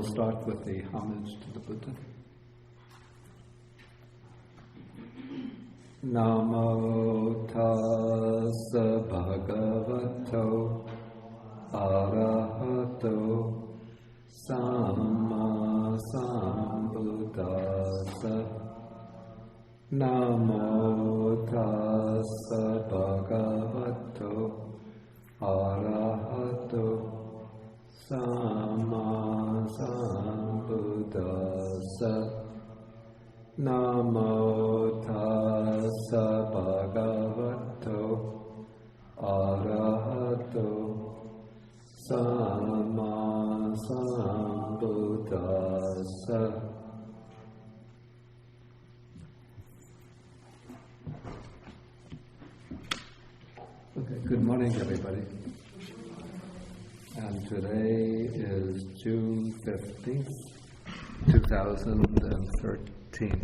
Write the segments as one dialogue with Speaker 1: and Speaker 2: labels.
Speaker 1: start with the homage to the Buddha. Namo tassa bhagavato arahato samma sambuddhassa. Namo tassa bhagavato arahato samma sambuddhassa. Namo tassa bhagavato arahato samma sambuddhassa. Okay, good morning, everybody. And today is June 15th, 2013.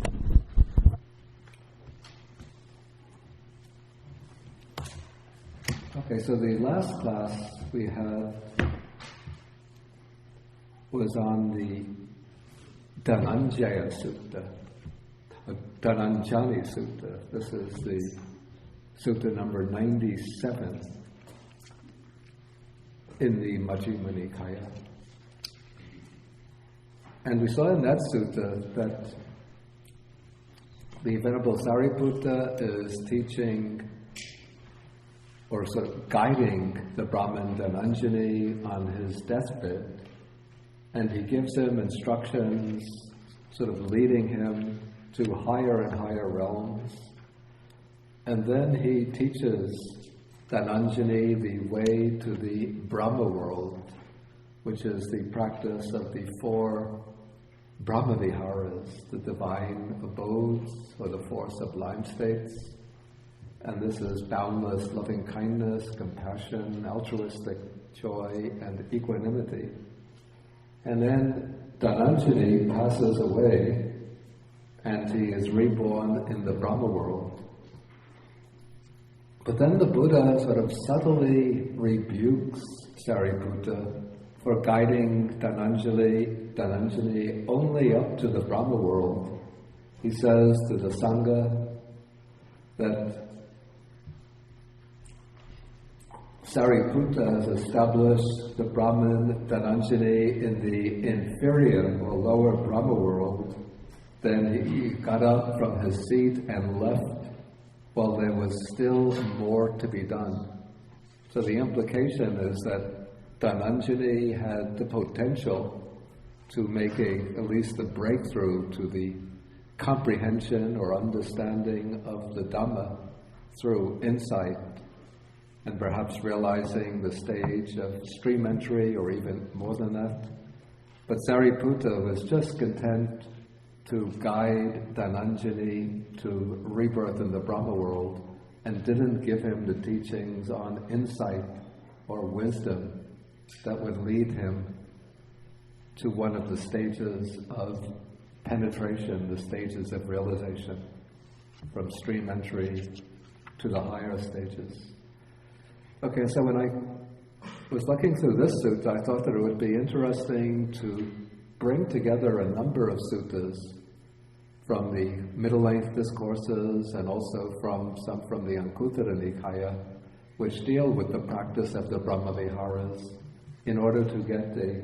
Speaker 1: Okay, so the last class we had was on the Dhananjaya Sutta, Dhananjali Sutta. This is the Sutta number 97 in the Majjhima Nikāya. And we saw in that sutta that the Venerable Sariputta is teaching or sort of guiding the Brahmin Dhananjani on his deathbed, and he gives him instructions, sort of leading him to higher and higher realms. And then he teaches Dhananjani the way to the Brahma-world, which is the practice of the 4 Brahma-viharas, the divine abodes, or the 4 sublime states. And this is boundless loving-kindness, compassion, altruistic joy, and equanimity. And then Dhananjani passes away, and he is reborn in the Brahma-world. But then the Buddha sort of subtly rebukes Sariputta for guiding Dhananjani only up to the Brahma-world. He says to the Sangha that Sariputta has established the Brahmin Dhananjani in the inferior or lower Brahma-world. Then he got up from his seat and left while there was still more to be done. So the implication is that Dhananjani had the potential to make at least a breakthrough to the comprehension or understanding of the Dhamma through insight, and perhaps realizing the stage of stream entry or even more than that. But Sariputta was just content to guide Dhananjani to rebirth in the Brahma-world and didn't give him the teachings on insight or wisdom that would lead him to one of the stages of penetration, the stages of realization, from stream entry to the higher stages. Okay, so when I was looking through this sutta, I thought that it would be interesting to bring together a number of suttas from the middle-length discourses and also some from the Anguttara Nikāya, which deal with the practice of the Brahma-viharas, in order to get a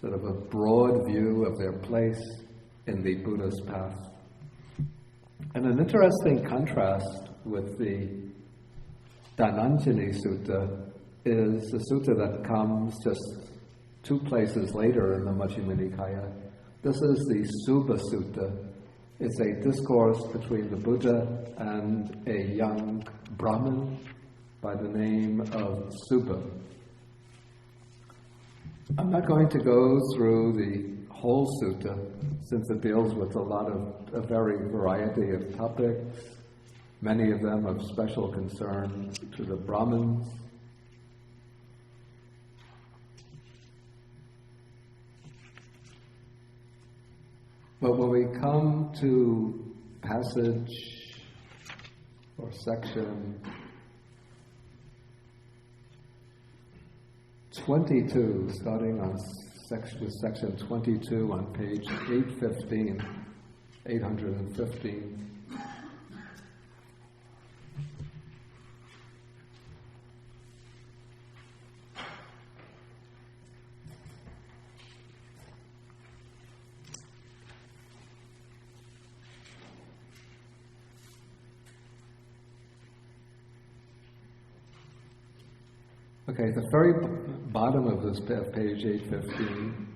Speaker 1: sort of a broad view of their place in the Buddha's path. And an interesting contrast with the Dhananjani Sutta is the sutta that comes just 2 places later in the Majjhima Nikāya. This is the Subha Sutta. It's a discourse between the Buddha and a young Brahmin by the name of Subha. I'm not going to go through the whole sutta, since it deals with a very variety of topics, many of them of special concern to the Brahmins. But when we come to passage or section 22, starting on section 22 on page 815. Okay, the very bottom of this page 815,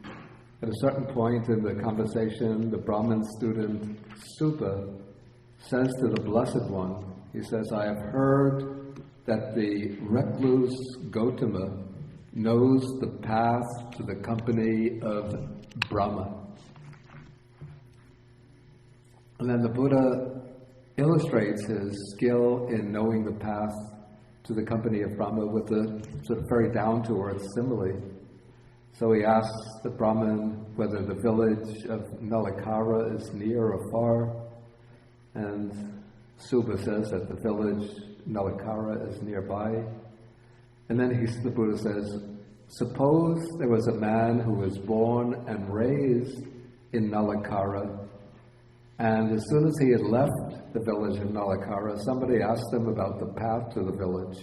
Speaker 1: at a certain point in the conversation, the Brahmin student Subha says to the Blessed One, he says, I have heard that the recluse Gautama knows the path to the company of Brahma. And then the Buddha illustrates his skill in knowing the path to the company of Brahma with a sort of very down-to-earth simile. So he asks the Brahmin whether the village of Nalakara is near or far, and Subha says that the village Nalakara is nearby. And then the Buddha says, suppose there was a man who was born and raised in Nalakara, and as soon as he had left the village of Nalakara, somebody asked him about the path to the village.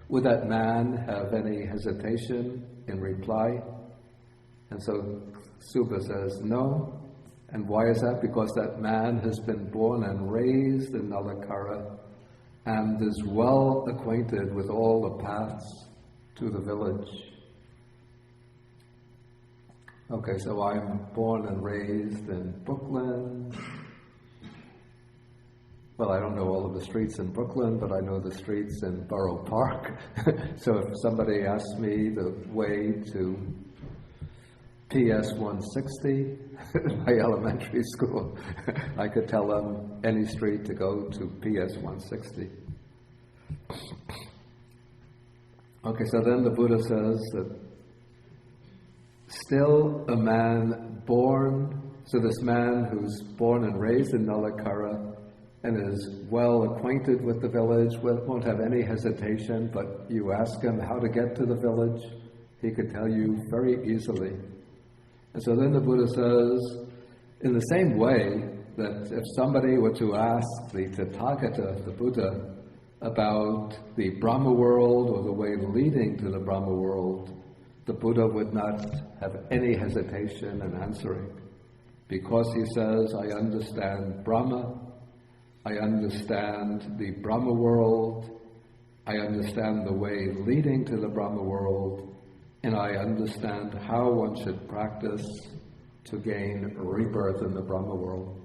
Speaker 1: Would that man have any hesitation in reply? And so Subha says, no. And why is that? Because that man has been born and raised in Nalakara and is well acquainted with all the paths to the village. Okay, so I'm born and raised in Brooklyn. Well, I don't know all of the streets in Brooklyn, but I know the streets in Borough Park. So if somebody asks me the way to PS 160, my elementary school, I could tell them any street to go to PS 160. Okay, so then the Buddha says that still a man born, so this man who's born and raised in Nalakara and is well acquainted with the village, won't have any hesitation, but you ask him how to get to the village, he could tell you very easily. And so then the Buddha says, in the same way that if somebody were to ask the Tathagata, the Buddha, about the Brahma-world or the way leading to the Brahma-world, the Buddha would not have any hesitation in answering, because he says, I understand Brahma, I understand the Brahma-world, I understand the way leading to the Brahma-world, and I understand how one should practice to gain rebirth in the Brahma-world.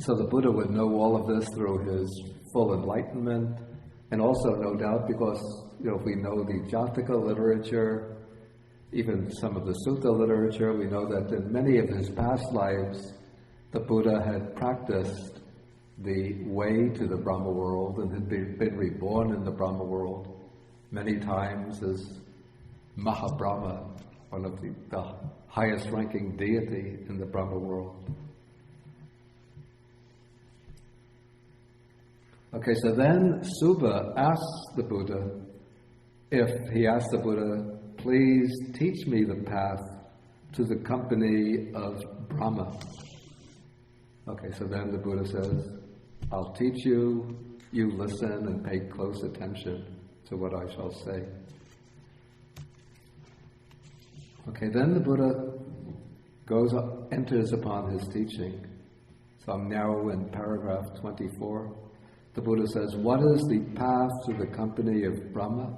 Speaker 1: So the Buddha would know all of this through his full enlightenment, and also, no doubt, because if we know the Jataka literature, even some of the Sutta literature, we know that in many of his past lives, the Buddha had practiced the way to the Brahma world and had been reborn in the Brahma world many times as Mahabrahma, one of the highest ranking deity in the Brahma world. Okay, so then Subha asks the Buddha, please teach me the path to the company of Brahma. Okay, so then the Buddha says, I'll teach you, you listen and pay close attention to what I shall say. Okay, then the Buddha enters upon his teaching. So I'm now in paragraph 24. The Buddha says, what is the path to the company of Brahma?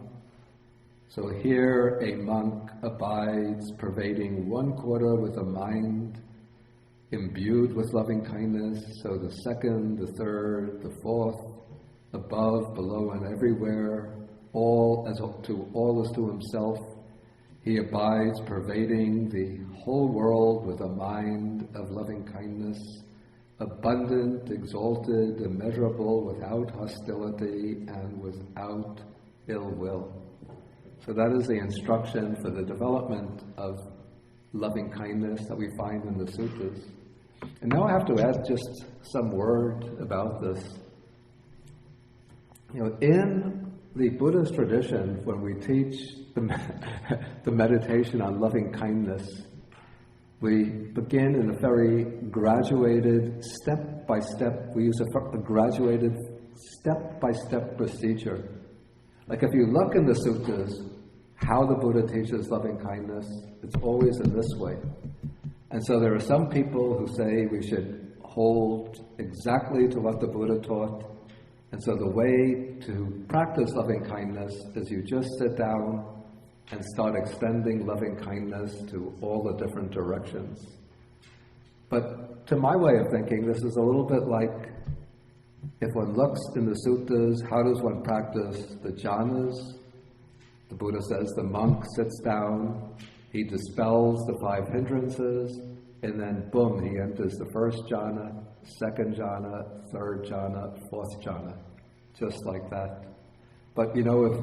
Speaker 1: So here a monk abides, pervading one quarter with a mind imbued with loving kindness, so the second, the third, the fourth, above, below, and everywhere, all as to himself, he abides, pervading the whole world with a mind of loving kindness, abundant, exalted, immeasurable, without hostility and without ill will. So that is the instruction for the development of loving kindness that we find in the suttas. And now I have to add just some word about this. In the Buddhist tradition, when we teach the meditation on loving kindness, we begin in a very graduated, step-by-step, we use a graduated step-by-step procedure. Like if you look in the suttas, how the Buddha teaches loving kindness, it's always in this way. And so there are some people who say we should hold exactly to what the Buddha taught. And so the way to practice loving kindness is you just sit down and start extending loving kindness to all the different directions. But to my way of thinking, this is a little bit like if one looks in the suttas, how does one practice the jhanas? The Buddha says the monk sits down, he dispels the 5 hindrances, and then boom, he enters the first jhana, second jhana, third jhana, fourth jhana, just like that. But you know, if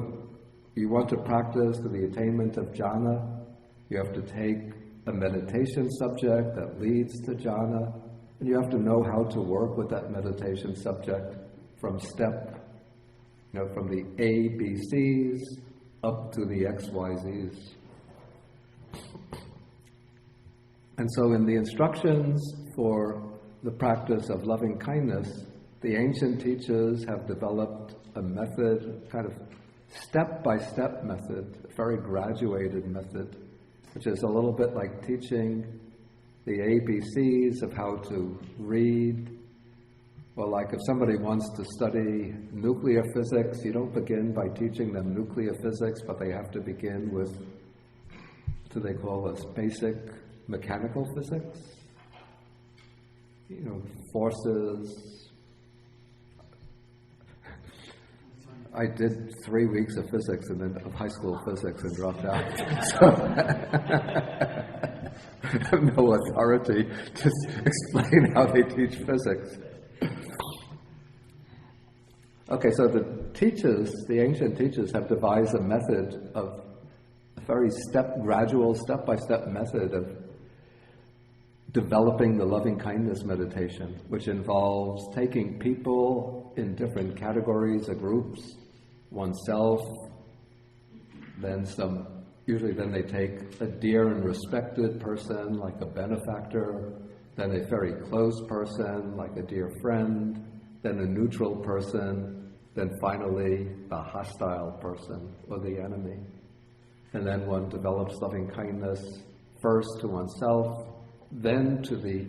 Speaker 1: you want to practice to the attainment of jhana, you have to take a meditation subject that leads to jhana, and you have to know how to work with that meditation subject from from the A, B, C's up to the X, Y, Z's. And so in the instructions for the practice of loving kindness, the ancient teachers have developed a method, kind of step-by-step method, a very graduated method, which is a little bit like teaching the ABCs of how to read. Well, like if somebody wants to study nuclear physics, you don't begin by teaching them nuclear physics, but they have to begin with, what do they call this, basic mechanical physics? Forces. I did 3 weeks of physics and then of high school physics and dropped out. So I have no authority to explain how they teach physics. Okay, so the ancient teachers have devised a method of a very gradual, step-by-step method of developing the loving kindness meditation, which involves taking people in different categories or groups, oneself, then usually then they take a dear and respected person like a benefactor, then a very close person like a dear friend, then a neutral person, then finally a hostile person or the enemy. And then one develops loving kindness first to oneself, then to the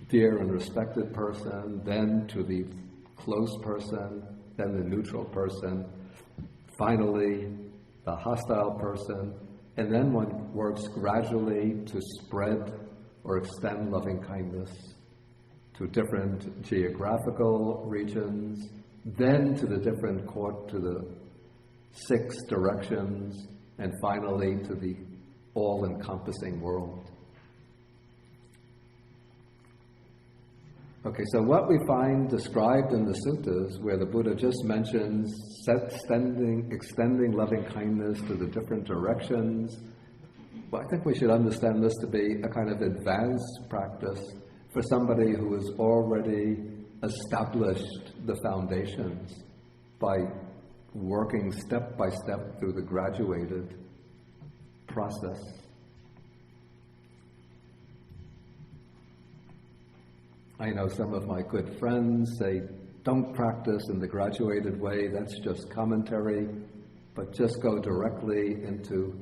Speaker 1: dear and respected person, then to the close person, then the neutral person, finally the hostile person, and then one works gradually to spread or extend loving kindness to different geographical regions, then to the to the 6 directions, and finally to the all-encompassing world. Okay, so what we find described in the suttas, where the Buddha just mentions extending loving kindness to the different directions, well, I think we should understand this to be a kind of advanced practice for somebody who has already established the foundations by working step by step through the graduated process. I know some of my good friends say, don't practice in the graduated way, that's just commentary, but just go directly into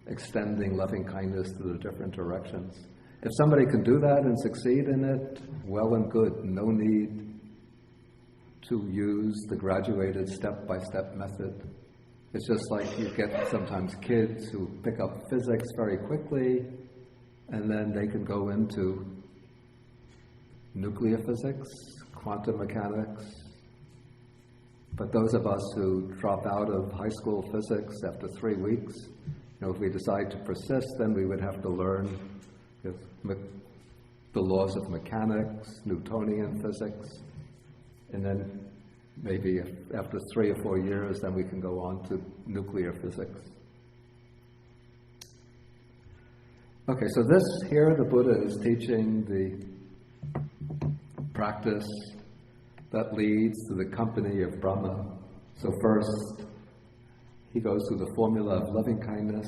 Speaker 1: extending loving kindness to the different directions. If somebody can do that and succeed in it, well and good. No need to use the graduated step-by-step method. It's just like you get sometimes kids who pick up physics very quickly, and then they can go into nuclear physics, quantum mechanics. But those of us who drop out of high school physics after 3 weeks, if we decide to persist, then we would have to learn the laws of mechanics, Newtonian physics, and then maybe after 3 or 4 years, then we can go on to nuclear physics. Okay, so the Buddha is teaching the practice that leads to the company of Brahma. So first, he goes through the formula of loving kindness.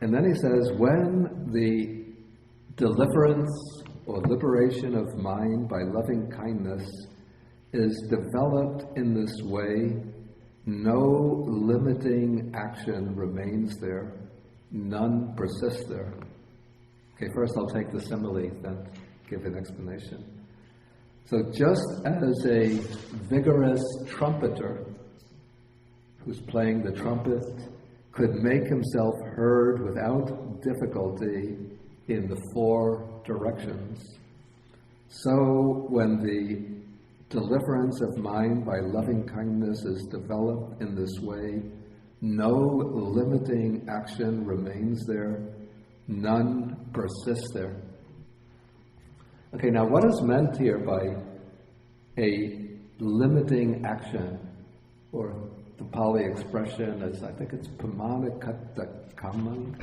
Speaker 1: And then he says, when the deliverance or liberation of mind by loving kindness is developed in this way, no limiting action remains there, none persists there. Okay, first I'll take the simile, then give an explanation. So just as a vigorous trumpeter who's playing the trumpet could make himself heard without difficulty in the four directions, so when the deliverance of mind by loving kindness is developed in this way, no limiting action remains there, none persists there. Okay, now what is meant here by a limiting action, or the Pali expression is, I think it's pamanakatta kamang.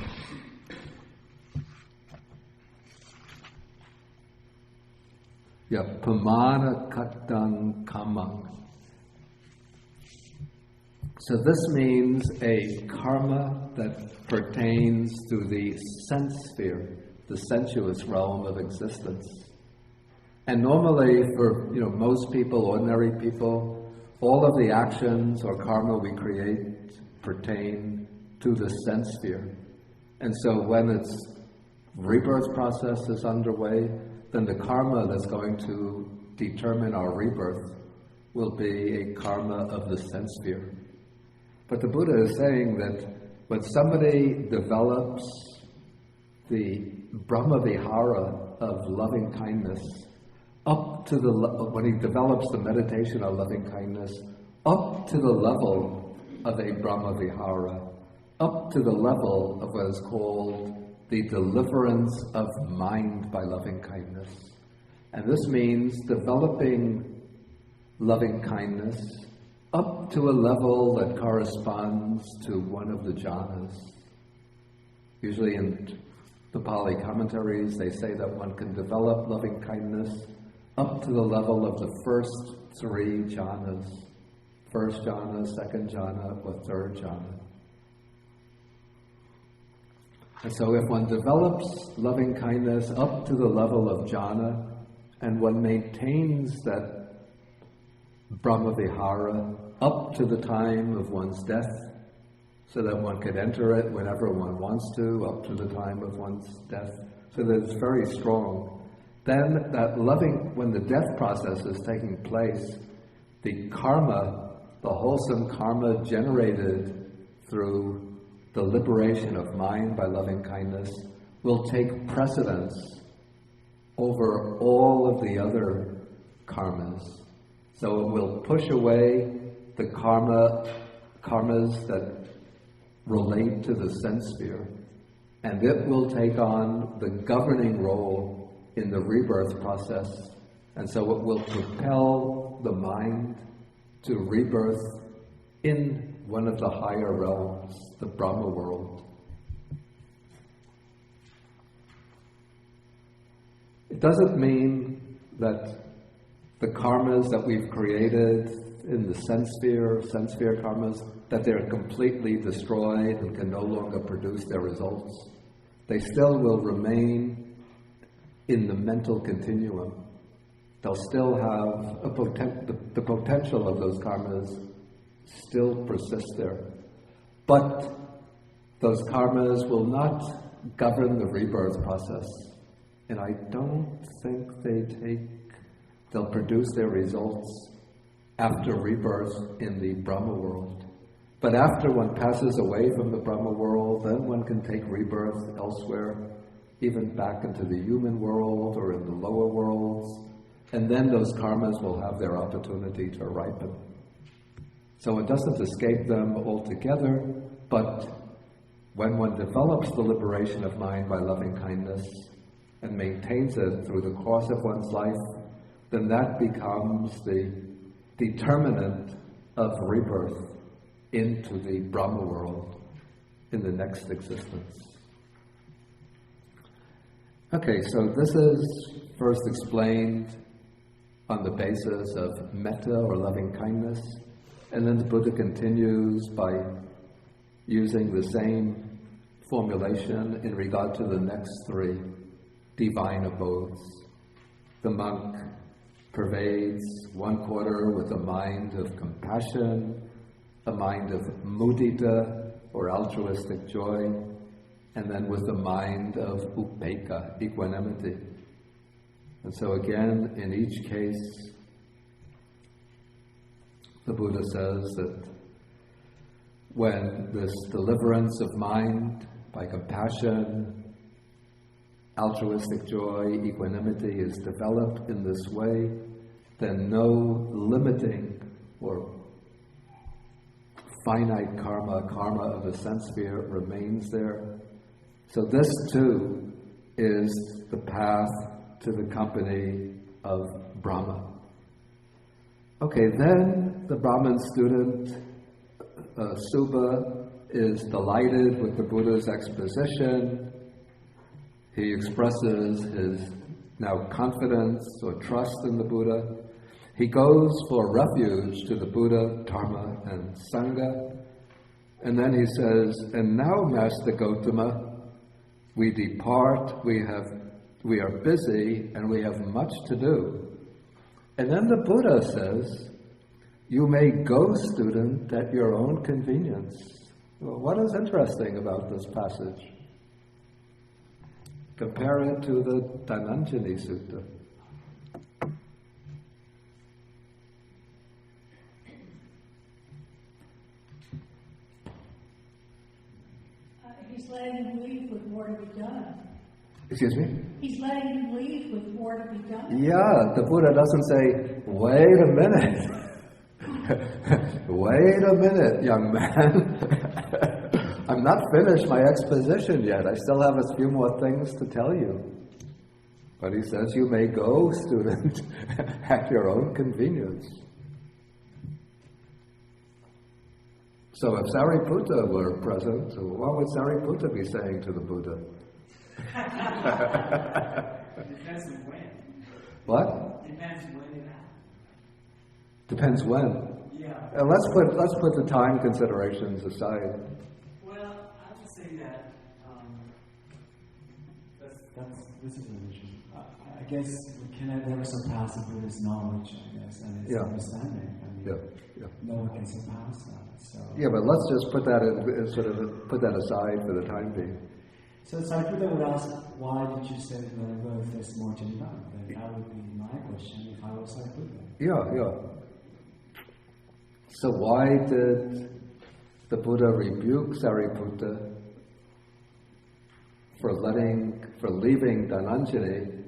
Speaker 1: Yeah, pamanakattang kamang. So this means a karma that pertains to the sense sphere, the sensuous realm of existence. And normally for most people, ordinary people, all of the actions or karma we create pertain to the sense sphere. And so when its rebirth process is underway, then the karma that's going to determine our rebirth will be a karma of the sense sphere. But the Buddha is saying that when somebody develops the Brahma-vihara of loving kindness, when he develops the meditation of loving kindness, up to the level of a Brahma-vihara, up to the level of what is called the deliverance of mind by loving kindness. And this means developing loving kindness up to a level that corresponds to one of the jhanas. Usually in the Pali commentaries, they say that one can develop loving kindness up to the level of the first three jhanas. First jhana, second jhana, or third jhana. And so if one develops loving kindness up to the level of jhana, and one maintains that Brahma-vihara up to the time of one's death, so that one could enter it whenever one wants to, up to the time of one's death, so that it's very strong, then when the death process is taking place, the karma, the wholesome karma generated through the liberation of mind by loving kindness, will take precedence over all of the other karmas. So it will push away the karmas that relate to the sense sphere, and it will take on the governing role in the rebirth process, and so it will propel the mind to rebirth in one of the higher realms, the Brahma-world. It doesn't mean that the karmas that we've created in the sense sphere karmas, that they're completely destroyed and can no longer produce their results. They still will remain in the mental continuum. They'll still have the potential of those karmas still persist there. But those karmas will not govern the rebirth process. And I don't think they'll produce their results after rebirth in the Brahma-world. But after one passes away from the Brahma-world, then one can take rebirth elsewhere, even back into the human world or in the lower worlds. And then those karmas will have their opportunity to ripen. So it doesn't escape them altogether, but when one develops the liberation of mind by loving kindness and maintains it through the course of one's life, then that becomes the determinant of rebirth into the Brahma-world in the next existence. Okay, so this is first explained on the basis of metta or loving kindness. And then the Buddha continues by using the same formulation in regard to the next three divine abodes. The monk pervades one quarter with a mind of compassion, a mind of mudita, or altruistic joy, and then with the mind of upekkha, equanimity. And so again, in each case, the Buddha says that when this deliverance of mind by compassion, altruistic joy, equanimity is developed in this way, then no limiting or finite karma of the sense sphere remains there. So this too is the path to the company of Brahma. Okay, then the Brahmin student, Subha, is delighted with the Buddha's exposition. He expresses his now confidence or trust in the Buddha. He goes for refuge to the Buddha, Dharma, and Sangha. And then he says, and now, Master Gautama, we depart, we are busy, and we have much to do. And then the Buddha says, you may go, student, at your own convenience. Well, what is interesting about this passage? Compare it to the Dhananjani Sutta.
Speaker 2: He's letting him leave with more to be done.
Speaker 1: Excuse me?
Speaker 2: He's letting him leave with more to be done.
Speaker 1: Yeah, the Buddha doesn't say, wait a minute. Wait a minute, young man. I'm not finished my exposition yet. I still have a few more things to tell you. But he says, you may go, student, at your own convenience. So if Sariputta were present, what would Sariputta be saying to the Buddha?
Speaker 3: Depends on when.
Speaker 1: What?
Speaker 3: Depends when it happens.
Speaker 1: Depends when.
Speaker 3: Yeah.
Speaker 1: Let's put the time considerations aside.
Speaker 3: Well, I would say that
Speaker 4: this is an issue. I guess we cannot ever surpass the Buddha's knowledge, I guess, and his understanding. I mean, no one can surpass that. So.
Speaker 1: Yeah, but let's just put that put that aside for the time being.
Speaker 4: So Sariputta would ask, why did you say that if there's more to be done? That would be my question if I was Sariputta.
Speaker 1: Yeah. So why did the Buddha rebuke Sariputta for leaving Dhananjani,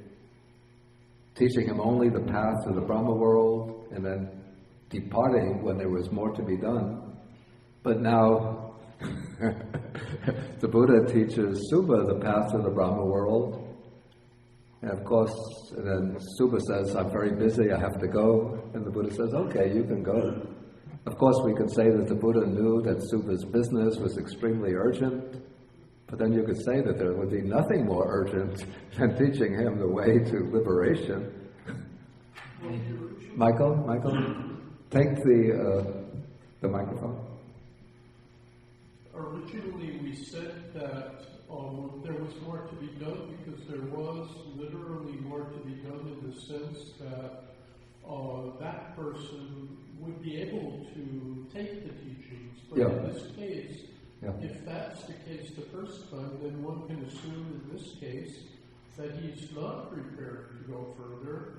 Speaker 1: teaching him only the path to the Brahma-world, and then departing when there was more to be done? But now the Buddha teaches Subha the path to the Brahma-world. And of course, then Subha says, I'm very busy, I have to go. And the Buddha says, okay, you can go. Of course, we could say that the Buddha knew that Subha's business was extremely urgent, but then you could say that there would be nothing more urgent than teaching him the way to liberation. Michael, take the microphone.
Speaker 5: Originally, we said that there was more to be done because there was literally more to be done in the sense that that person would be able to take the teachings. But in this case, if that's the case the first time, then one can assume in this case that he's not prepared to go further,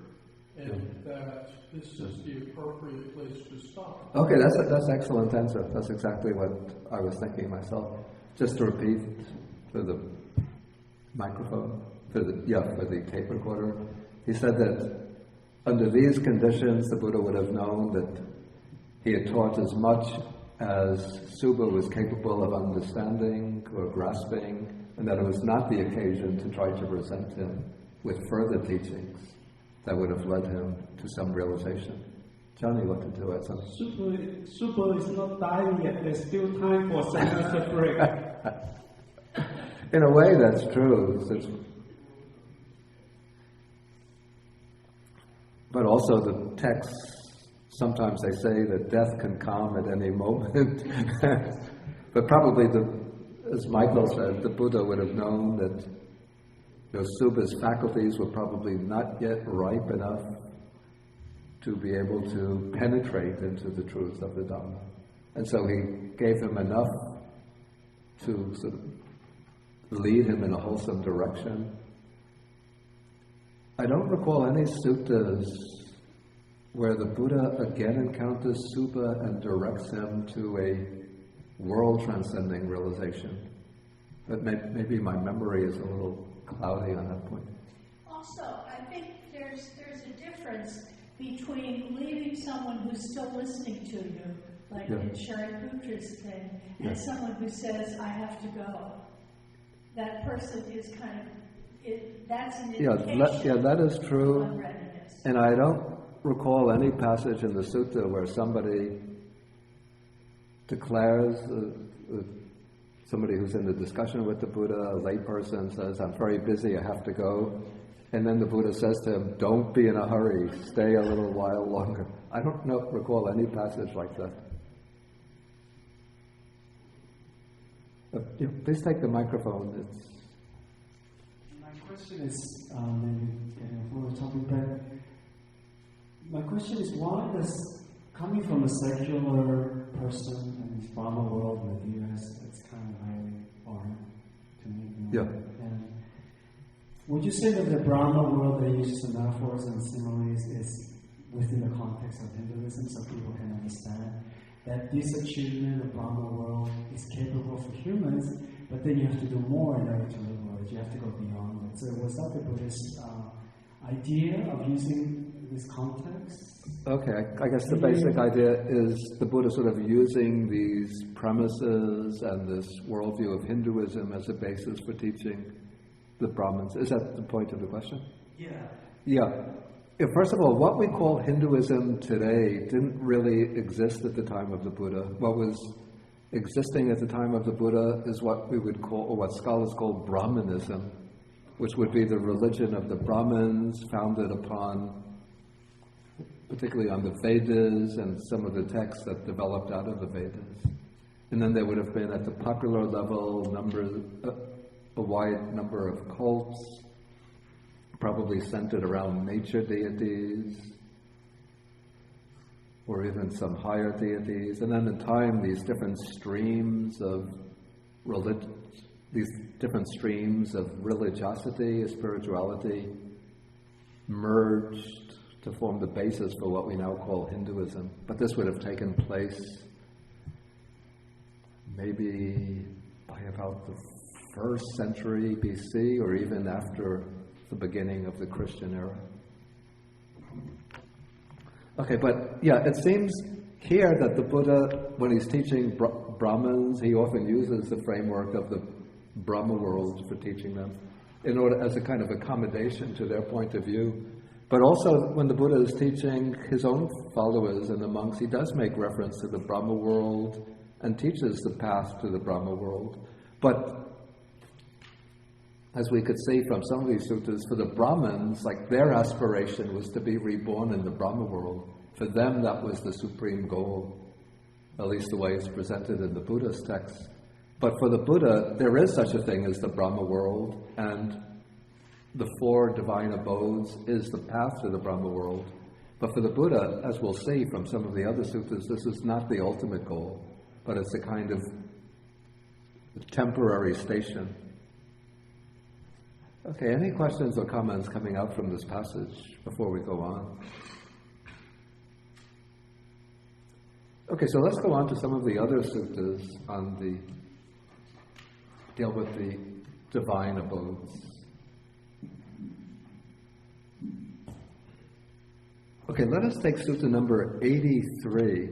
Speaker 5: and that this is the appropriate place to stop.
Speaker 1: Okay, that's an excellent answer. That's exactly what I was thinking myself. Just to repeat for the microphone, for the tape recorder, he said that under these conditions, the Buddha would have known that he had taught as much as Subha was capable of understanding or grasping, and that it was not the occasion to try to present him with further teachings that would have led him to some realization. Johnny wanted to add something.
Speaker 6: Subha is not dying yet. There's still time for semester break.
Speaker 1: In a way, that's true. But also the texts, sometimes they say that death can come at any moment. But probably, as Michael said, the Buddha would have known that Subha's faculties were probably not yet ripe enough to be able to penetrate into the truth of the Dhamma. And so he gave him enough to sort of lead him in a wholesome direction. I don't recall any suttas where the Buddha again encounters Subha and directs him to a world-transcending realization. But maybe my memory is a little cloudy on that point.
Speaker 2: Also, I think there's a difference between leaving someone who's still listening to you, like in Shariputra's thing, and someone who says, I have to go. That person is kind of, that's an indication
Speaker 1: that is true.
Speaker 2: of unreadiness.
Speaker 1: And I don't recall any passage in the sutta where somebody declares, somebody who's in the discussion with the Buddha, a layperson says, I'm very busy, I have to go. And then the Buddha says to him, don't be in a hurry, stay a little while longer. I don't recall any passage like that. Please take the microphone.
Speaker 4: My question is, maybe getting off the topic, but my question is, why does, coming from a secular person in this Brahma-world with the US, it's kind of very foreign to me. And would you say that the Brahma-world that uses the metaphors and similes is within the context of Hinduism, so people can understand that this achievement of Brahma-world is capable for humans, but then you have to do more in order to liberate. You have to go beyond it. So was that the Buddhist idea of using this context?
Speaker 1: Okay, I guess the basic idea is the Buddha sort of using these premises and this worldview of Hinduism as a basis for teaching the Brahmins. Is that the point of the question? Yeah. First of all, what we call Hinduism today didn't really exist at the time of the Buddha. What was existing at the time of the Buddha is what we would call, or what scholars call, Brahmanism, which would be the religion of the Brahmins, founded upon, particularly on the Vedas and some of the texts that developed out of the Vedas. And then there would have been, at the popular level, a wide number of cults, probably centered around nature deities, or even some higher deities. And then in time, these different streams of religiosity, spirituality, merged to form the basis for what we now call Hinduism. But this would have taken place maybe by about the 1st century BC, or even after the beginning of the Christian era. Okay, but it seems here that the Buddha, when he's teaching Brahmins, he often uses the framework of the Brahma-world for teaching them, in order as a kind of accommodation to their point of view. But also, when the Buddha is teaching his own followers and the monks, he does make reference to the Brahma-world and teaches the path to the Brahma-world. But as we could see from some of these suttas, for the Brahmins, like their aspiration was to be reborn in the Brahma-world. For them, that was the supreme goal, at least the way it's presented in the Buddha's text. But for the Buddha, there is such a thing as the Brahma-world, and the 4 divine abodes is the path to the Brahma-world. But for the Buddha, as we'll see from some of the other suttas, this is not the ultimate goal, but it's a kind of temporary station. Okay, any questions or comments coming out from this passage before we go on? Okay, so let's go on to some of the other suttas deal with the divine abodes. Okay, let us take sutta number 83.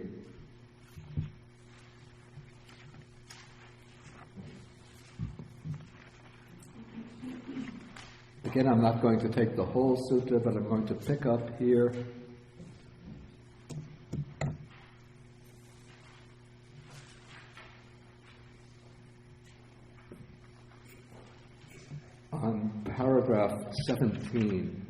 Speaker 1: Again, I'm not going to take the whole sutta, but I'm going to pick up here on paragraph 17.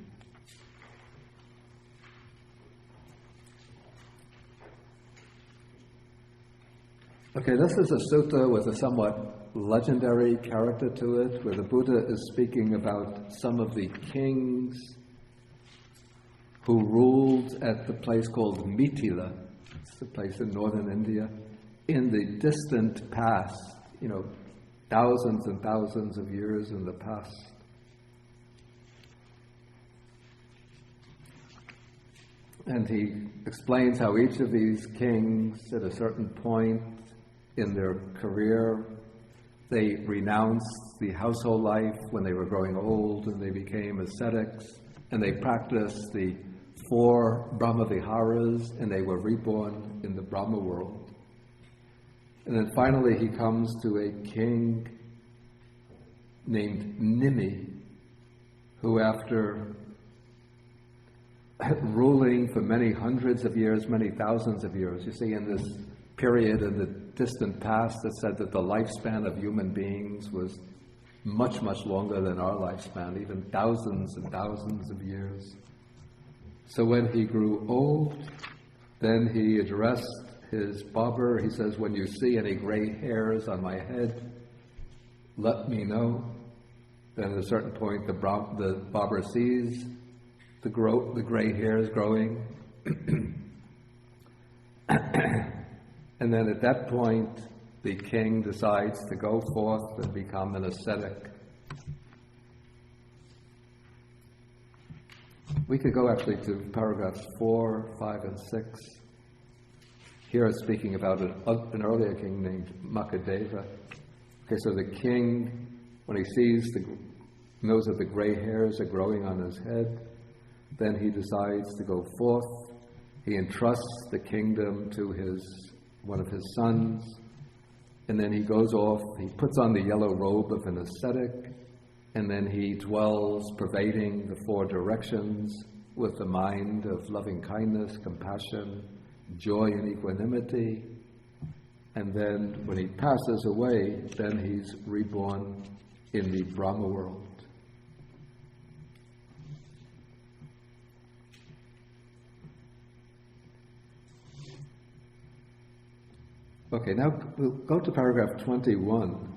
Speaker 1: Okay, this is a sutta with a somewhat legendary character to it, where the Buddha is speaking about some of the kings who ruled at the place called Mithila. It's a place in northern India, in the distant past, thousands and thousands of years in the past. And he explains how each of these kings, at a certain point in their career, they renounced the household life when they were growing old, and they became ascetics, and they practiced the 4 Brahma-viharas, and they were reborn in the Brahma-world. And then finally he comes to a king named Nimi, who after ruling for many hundreds of years, many thousands of years, you see in this period in the distant past that said that the lifespan of human beings was much, much longer than our lifespan, even thousands and thousands of years. So when he grew old, then he addressed his barber. He says, when you see any gray hairs on my head, let me know. Then at a certain point, the barber sees the gray hairs growing. And then at that point, the king decides to go forth and become an ascetic. We could go actually to paragraphs 4, 5, and 6. Here it's speaking about an earlier king named Makadeva. Okay, so the king, when he knows that the gray hairs are growing on his head, then he decides to go forth. He entrusts the kingdom to one of his sons, and then he goes off. He puts on the yellow robe of an ascetic, and then he dwells pervading the 4 directions with the mind of loving kindness, compassion, joy, and equanimity. And then when he passes away, then he's reborn in the Brahma-world. Okay, now we'll go to paragraph 21.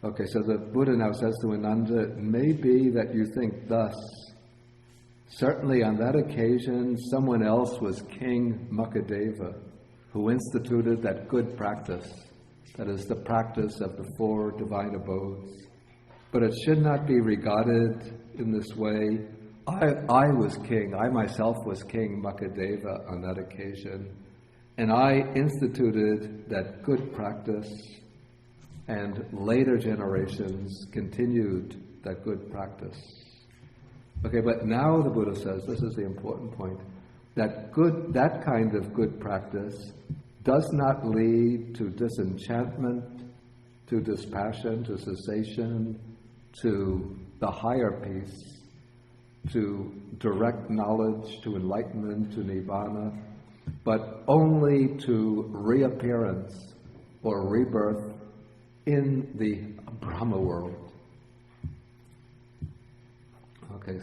Speaker 1: Okay, so the Buddha now says to Ananda, it may be that you think thus. Certainly on that occasion, someone else was King Makadeva, who instituted that good practice, that is the practice of the 4 divine abodes. But it should not be regarded in this way. I was king, I myself was King Makadeva on that occasion, and I instituted that good practice, and later generations continued that good practice. Okay, but now the Buddha says, this is the important point, that kind of good practice does not lead to disenchantment, to dispassion, to cessation, to the higher peace, to direct knowledge, to enlightenment, to nibbana, but only to reappearance or rebirth in the Brahma-world. Okay,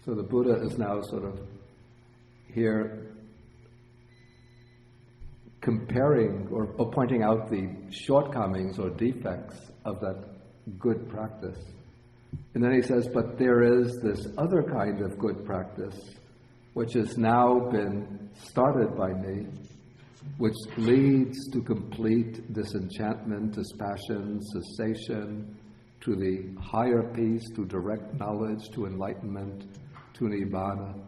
Speaker 1: so the Buddha is now sort of here comparing or pointing out the shortcomings or defects of that good practice. And then he says, but there is this other kind of good practice which has now been started by me, which leads to complete disenchantment, dispassion, cessation, to the higher peace, to direct knowledge, to enlightenment, to nibbana.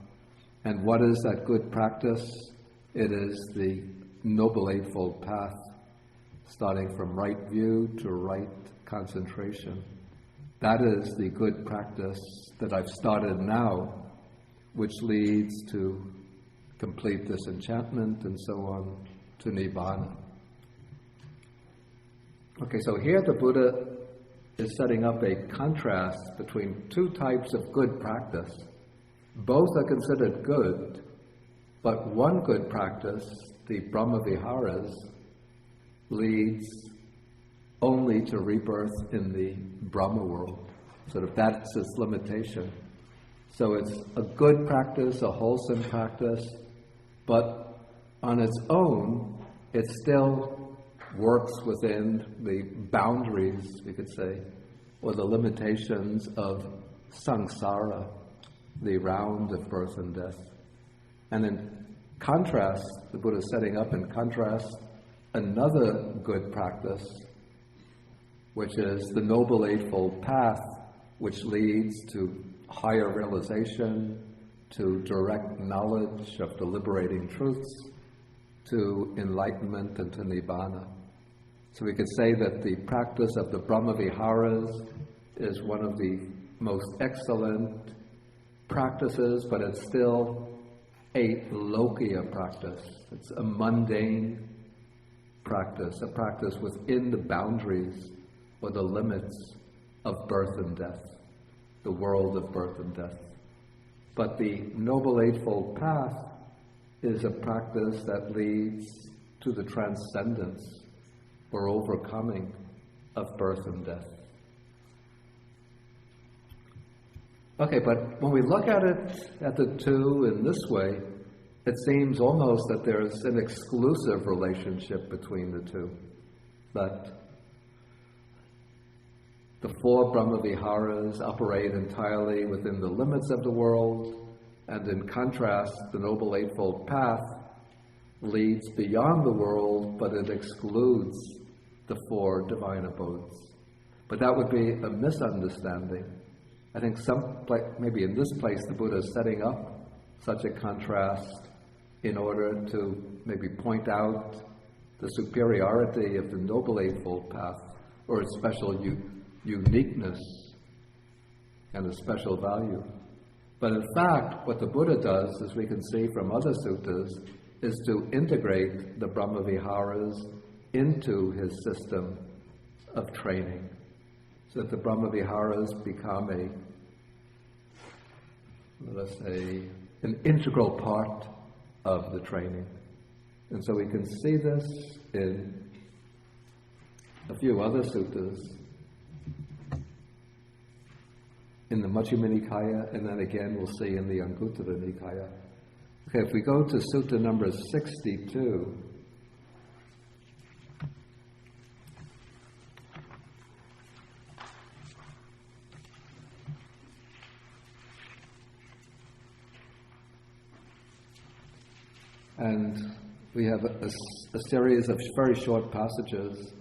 Speaker 1: And what is that good practice? It is the Noble Eightfold Path, starting from right view to right concentration. That is the good practice that I've started now, which leads to complete disenchantment and so on, to nibbana. Okay, so here the Buddha is setting up a contrast between 2 types of good practice. Both are considered good, but one good practice, the Brahma-viharas, leads only to rebirth in the Brahma-world. Sort of that's its limitation. So it's a good practice, a wholesome practice, but on its own, it still works within the boundaries, we could say, or the limitations of samsara, the round of birth and death. And in contrast, the Buddha is setting up in contrast another good practice, which is the Noble Eightfold Path, which leads to higher realization, to direct knowledge of the liberating truths, to enlightenment and to nibbana. So we could say that the practice of the Brahma-viharas is one of the most excellent practices, but it's still a lokiya practice. It's a mundane practice, a practice within the boundaries or the limits of birth and death, the world of birth and death. But the Noble Eightfold Path is a practice that leads to the transcendence or overcoming of birth and death. Okay, but when we look at it, at the two in this way, it seems almost that there's an exclusive relationship between the two. That the four Brahma-viharas operate entirely within the limits of the world, and in contrast, the Noble Eightfold Path leads beyond the world, but it excludes the four divine abodes. But that would be a misunderstanding. I think maybe in this place the Buddha is setting up such a contrast in order to maybe point out the superiority of the Noble Eightfold Path, or its special uniqueness and a special value. But in fact, what the Buddha does, as we can see from other suttas, is to integrate the Brahma-viharas into his system of training, so that the Brahma-viharas become an integral part of the training. And so we can see this in a few other suttas, in the Majjhima Nikāya, and then again we'll see in the Anguttara Nikāya. Okay, if we go to Sutta number 62, and we have a series of very short passages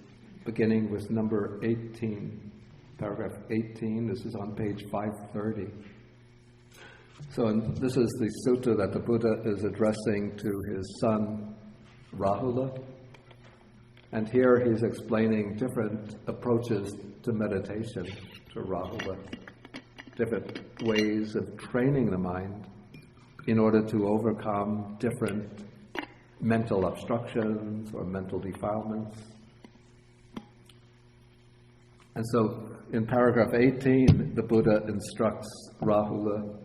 Speaker 1: beginning with number 18, paragraph 18. This is on page 530. So this is the sutta that the Buddha is addressing to his son Rahula. And here he's explaining different approaches to meditation to Rahula, different ways of training the mind in order to overcome different mental obstructions or mental defilements. And so in paragraph 18, the Buddha instructs Rahula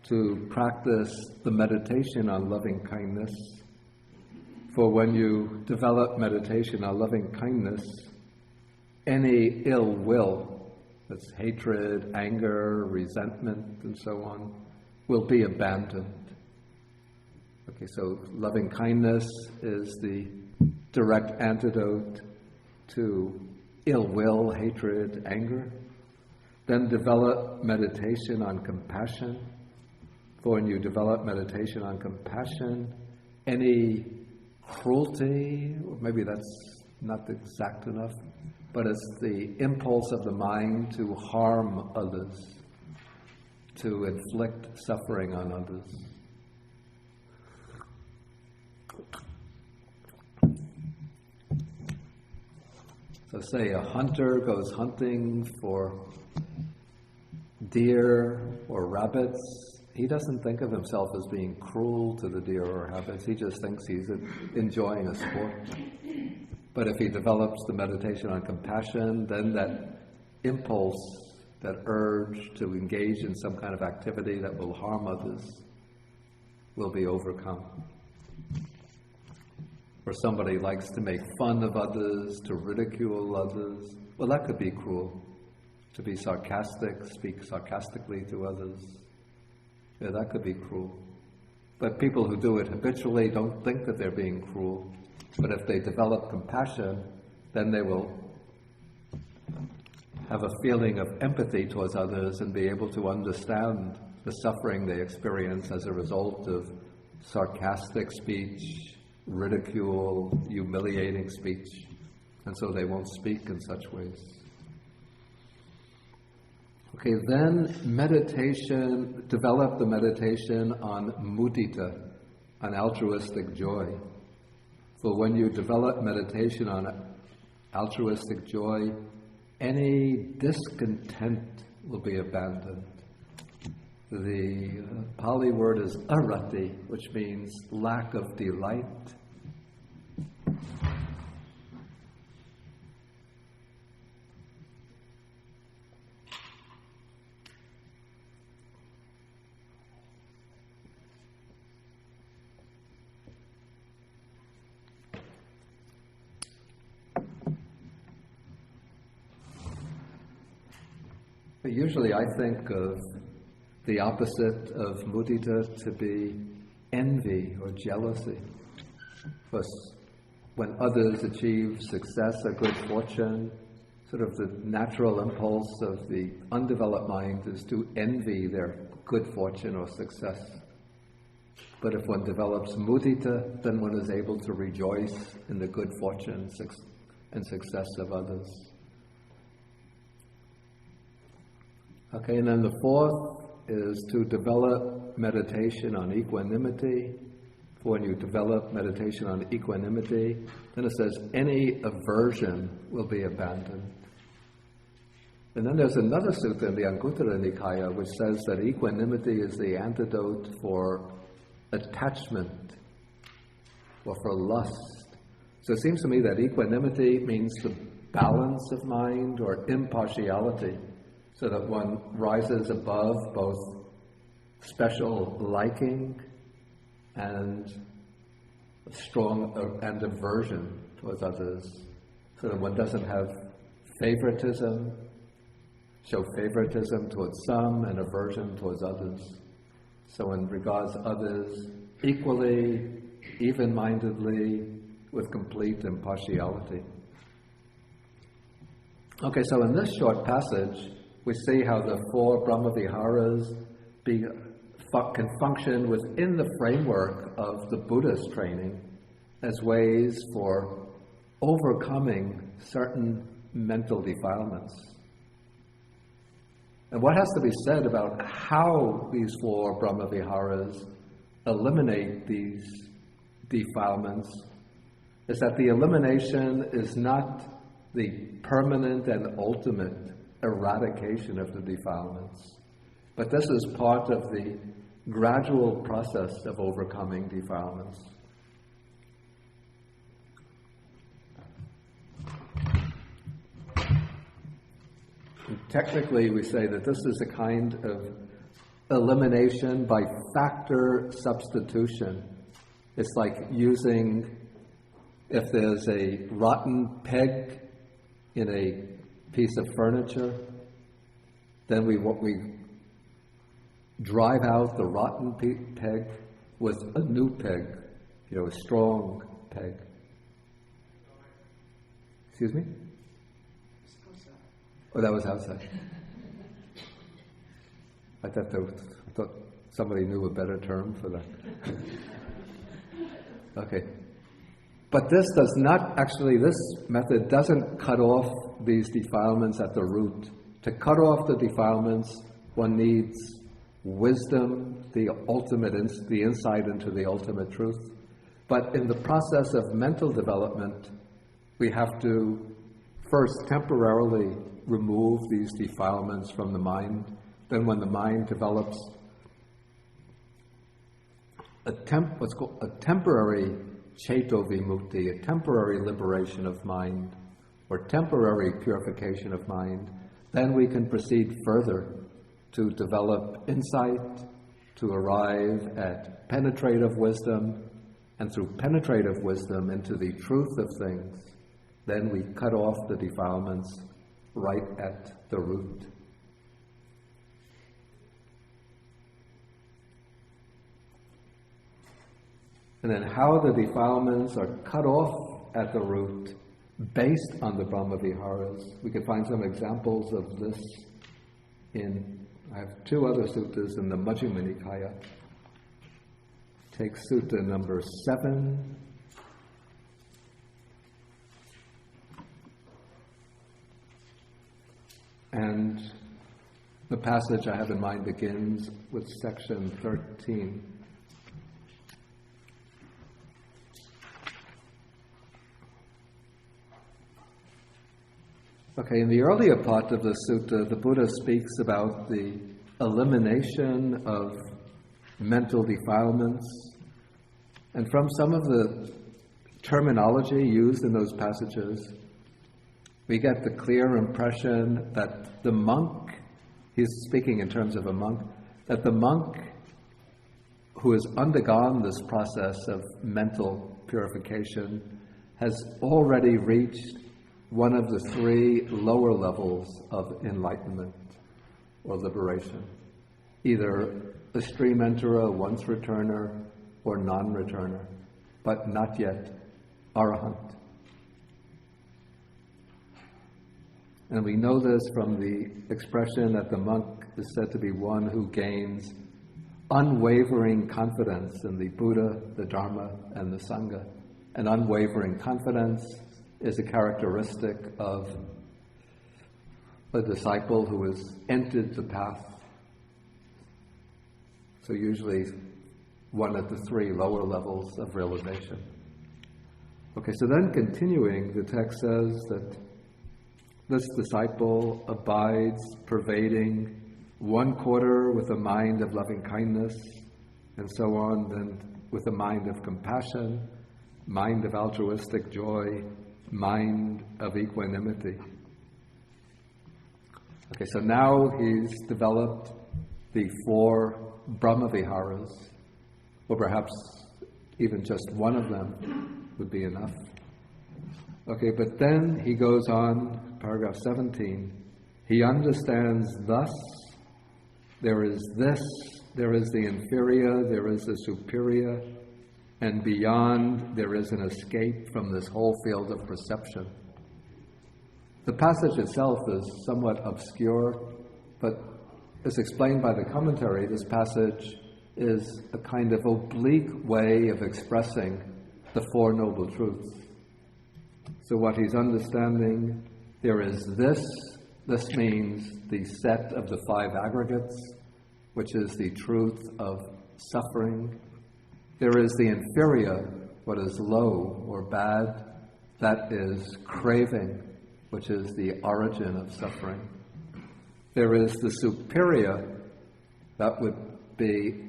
Speaker 1: to practice the meditation on loving kindness. For when you develop meditation on loving kindness, any ill will, that's hatred, anger, resentment, and so on, will be abandoned. Okay, so loving kindness is the direct antidote to ill will, hatred, anger. Then develop meditation on compassion. For when you develop meditation on compassion, any cruelty, or maybe that's not exact enough, but it's the impulse of the mind to harm others, to inflict suffering on others. So say a hunter goes hunting for deer or rabbits. He doesn't think of himself as being cruel to the deer or rabbits. He just thinks he's enjoying a sport. But if he develops the meditation on compassion, then that impulse, that urge to engage in some kind of activity that will harm others will be overcome. Or somebody likes to make fun of others, to ridicule others. Well, that could be cruel. To be sarcastic, speak sarcastically to others. Yeah, that could be cruel. But people who do it habitually don't think that they're being cruel. But if they develop compassion, then they will have a feeling of empathy towards others and be able to understand the suffering they experience as a result of sarcastic speech, ridicule, humiliating speech, and so they won't speak in such ways. Okay, then meditation, develop the meditation on mudita, on altruistic joy. For when you develop meditation on altruistic joy, any discontent will be abandoned. The Pali word is arati, which means lack of delight. Usually I think of the opposite of mudita to be envy or jealousy. Because when others achieve success or good fortune, sort of the natural impulse of the undeveloped mind is to envy their good fortune or success. But if one develops mudita, then one is able to rejoice in the good fortune and success of others. Okay, and then the fourth is to develop meditation on equanimity. For when you develop meditation on equanimity, then it says any aversion will be abandoned. And then there's another sutta in the Anguttara Nikāya which says that equanimity is the antidote for attachment or for lust. So it seems to me that equanimity means the balance of mind or impartiality, so that one rises above both special liking and strong and aversion towards others, so that one doesn't have favoritism, show favoritism towards some and aversion towards others. So one regards others equally, even-mindedly, with complete impartiality. Okay, so in this short passage, we see how the four Brahma-viharas can function within the framework of the Buddhist training as ways for overcoming certain mental defilements. And what has to be said about how these four Brahma-viharas eliminate these defilements is that the elimination is not the permanent and ultimate eradication of the defilements, but this is part of the gradual process of overcoming defilements. And technically, we say that this is a kind of elimination by factor substitution. It's like using, if there's a rotten peg in a piece of furniture, then we drive out the rotten peg with a new peg, a strong peg. Excuse me? Oh, that was outside. I thought somebody knew a better term for that. Okay. But this method doesn't cut off these defilements at the root. To cut off the defilements, one needs wisdom, the insight into the ultimate truth. But in the process of mental development, we have to first temporarily remove these defilements from the mind. Then when the mind develops what's called a temporary Cheto Vimukti, a temporary liberation of mind, or temporary purification of mind, then we can proceed further to develop insight, to arrive at penetrative wisdom, and through penetrative wisdom into the truth of things, then we cut off the defilements right at the root. And then how the defilements are cut off at the root based on the Brahma-viharas. We can find some examples of this I have two other suttas in the Majjhima Nikāya. Take Sutta number 7. And the passage I have in mind begins with section 13. Okay, in the earlier part of the sutta, the Buddha speaks about the elimination of mental defilements. And from some of the terminology used in those passages, we get the clear impression that the monk, he's speaking in terms of a monk, that the monk who has undergone this process of mental purification has already reached one of the 3 lower levels of enlightenment or liberation. Either a stream enterer, once returner, or non-returner, but not yet arahant. And we know this from the expression that the monk is said to be one who gains unwavering confidence in the Buddha, the Dharma, and the Sangha. And unwavering confidence is a characteristic of a disciple who has entered the path. So usually one of the 3 lower levels of realization. Okay, so then continuing, the text says that this disciple abides pervading 1/4 with a mind of loving kindness, and so on, then with a mind of compassion, mind of altruistic joy, mind of equanimity. Okay, so now he's developed the 4 Brahma-viharas, or perhaps even just one of them would be enough. Okay, but then he goes on, paragraph 17, he understands thus, there is this, there is the inferior, there is the superior, and beyond there is an escape from this whole field of perception. The passage itself is somewhat obscure, but as explained by the commentary, this passage is a kind of oblique way of expressing the 4 Noble Truths. So what he's understanding, there is this means the set of the 5 aggregates, which is the truth of suffering. There is the inferior, what is low or bad, that is craving, which is the origin of suffering. There is the superior, that would be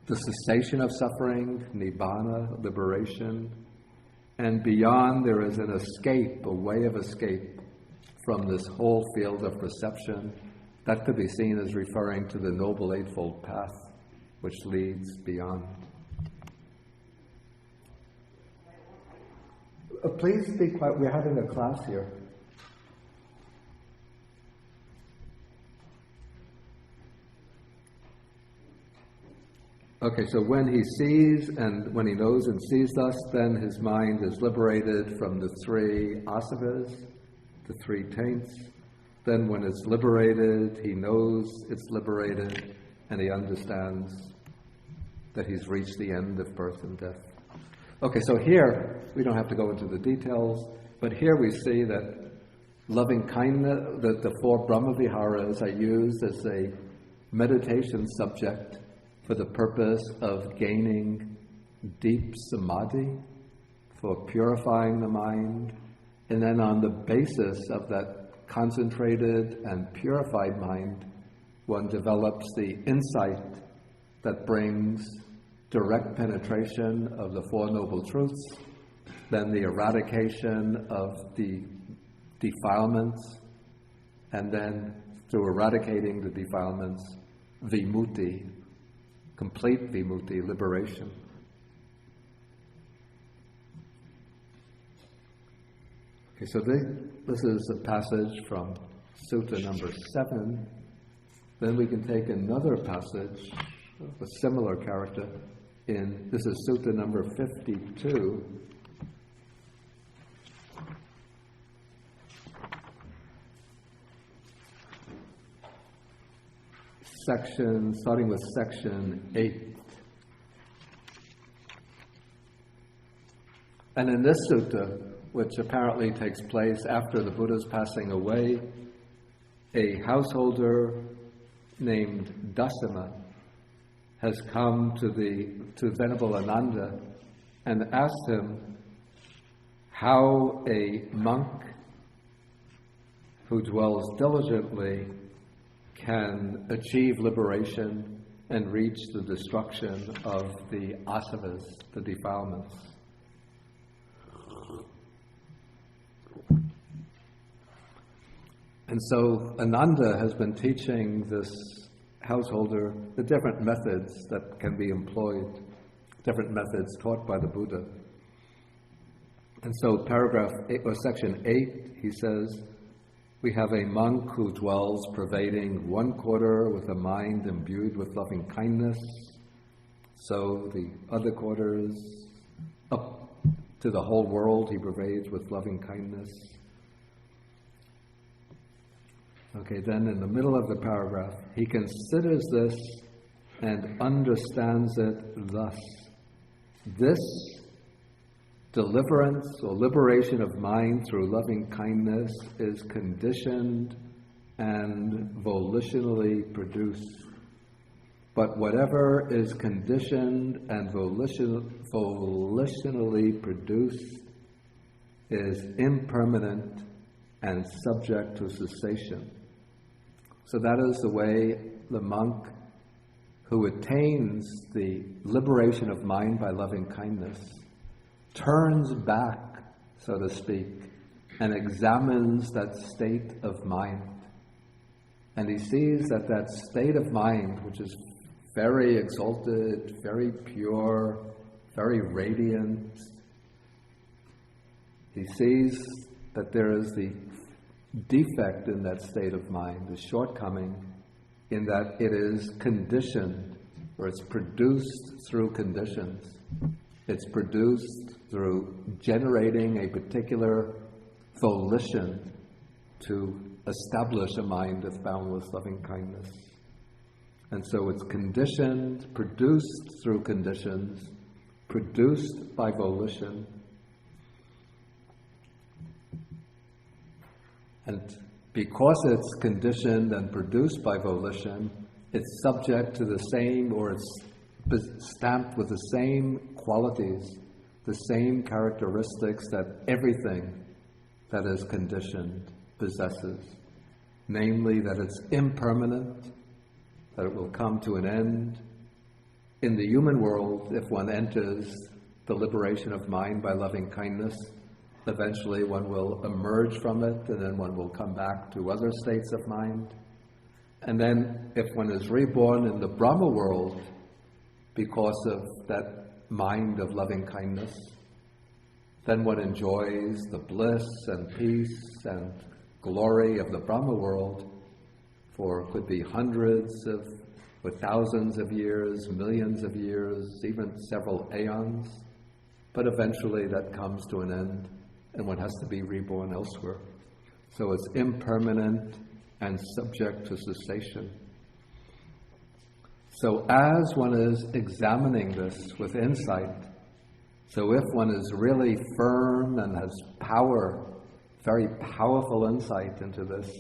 Speaker 1: the cessation of suffering, nibbana, liberation. And beyond there is an escape, a way of escape from this whole field of perception. That could be seen as referring to the Noble Eightfold Path, which leads beyond. Please be quiet. We're having a class here. Okay, so when he sees and when he knows and sees thus, then his mind is liberated from the 3 asavas, the 3 taints. Then when it's liberated, he knows it's liberated, and he understands that he's reached the end of birth and death. Okay, so here, we don't have to go into the details, but here we see that loving kindness, that the 4 Brahma-viharas are used as a meditation subject for the purpose of gaining deep samadhi, for purifying the mind, and then on the basis of that concentrated and purified mind, one develops the insight that brings direct penetration of the 4 Noble Truths, then the eradication of the defilements, and then through eradicating the defilements, vimutti, complete vimutti, liberation. Okay, so this is a passage from Sutta number 7. Then we can take another passage of a similar character this is Sutta number 52. starting with section 8. And in this sutta, which apparently takes place after the Buddha's passing away, a householder named Dasama has come to Venerable Ananda and asked him how a monk who dwells diligently can achieve liberation and reach the destruction of the asavas, the defilements. And so Ananda has been teaching this householder the different methods that can be employed, different methods taught by the Buddha. And so section 8, he says, we have a monk who dwells pervading one quarter with a mind imbued with loving kindness. So the other quarters, up to the whole world, he pervades with loving kindness. Okay, then in the middle of the paragraph, he considers this and understands it thus. This deliverance or liberation of mind through loving kindness is conditioned and volitionally produced. But whatever is conditioned and volitionally produced is impermanent and subject to cessation. So that is the way the monk who attains the liberation of mind by loving kindness turns back, so to speak, and examines that state of mind. And he sees that that state of mind, which is very exalted, very pure, very radiant, he sees that there is the defect in that state of mind, the shortcoming, in that it is conditioned, or it's produced through conditions. It's produced through generating a particular volition to establish a mind of boundless loving kindness. And so it's conditioned, produced through conditions, produced by volition. And because it's conditioned and produced by volition, it's subject to the same, or it's stamped with the same qualities, the same characteristics that everything that is conditioned possesses. Namely, that it's impermanent, that it will come to an end. In the human world, if one enters the liberation of mind by loving kindness, eventually one will emerge from it, and then one will come back to other states of mind. And then if one is reborn in the Brahma-world because of that mind of loving kindness, then one enjoys the bliss and peace and glory of the Brahma-world for could be hundreds of, or thousands of years, millions of years, even several aeons. But eventually that comes to an end, and one has to be reborn elsewhere. So it's impermanent and subject to cessation. So as one is examining this with insight, so if one is really firm and has power, very powerful insight into this,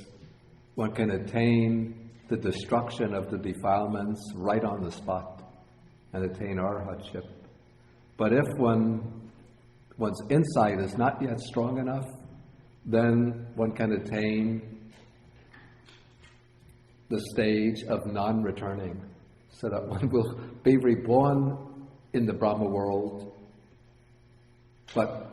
Speaker 1: one can attain the destruction of the defilements right on the spot and attain arhatship. But if one's insight is not yet strong enough, then one can attain the stage of non-returning, so that one will be reborn in the Brahma-world. But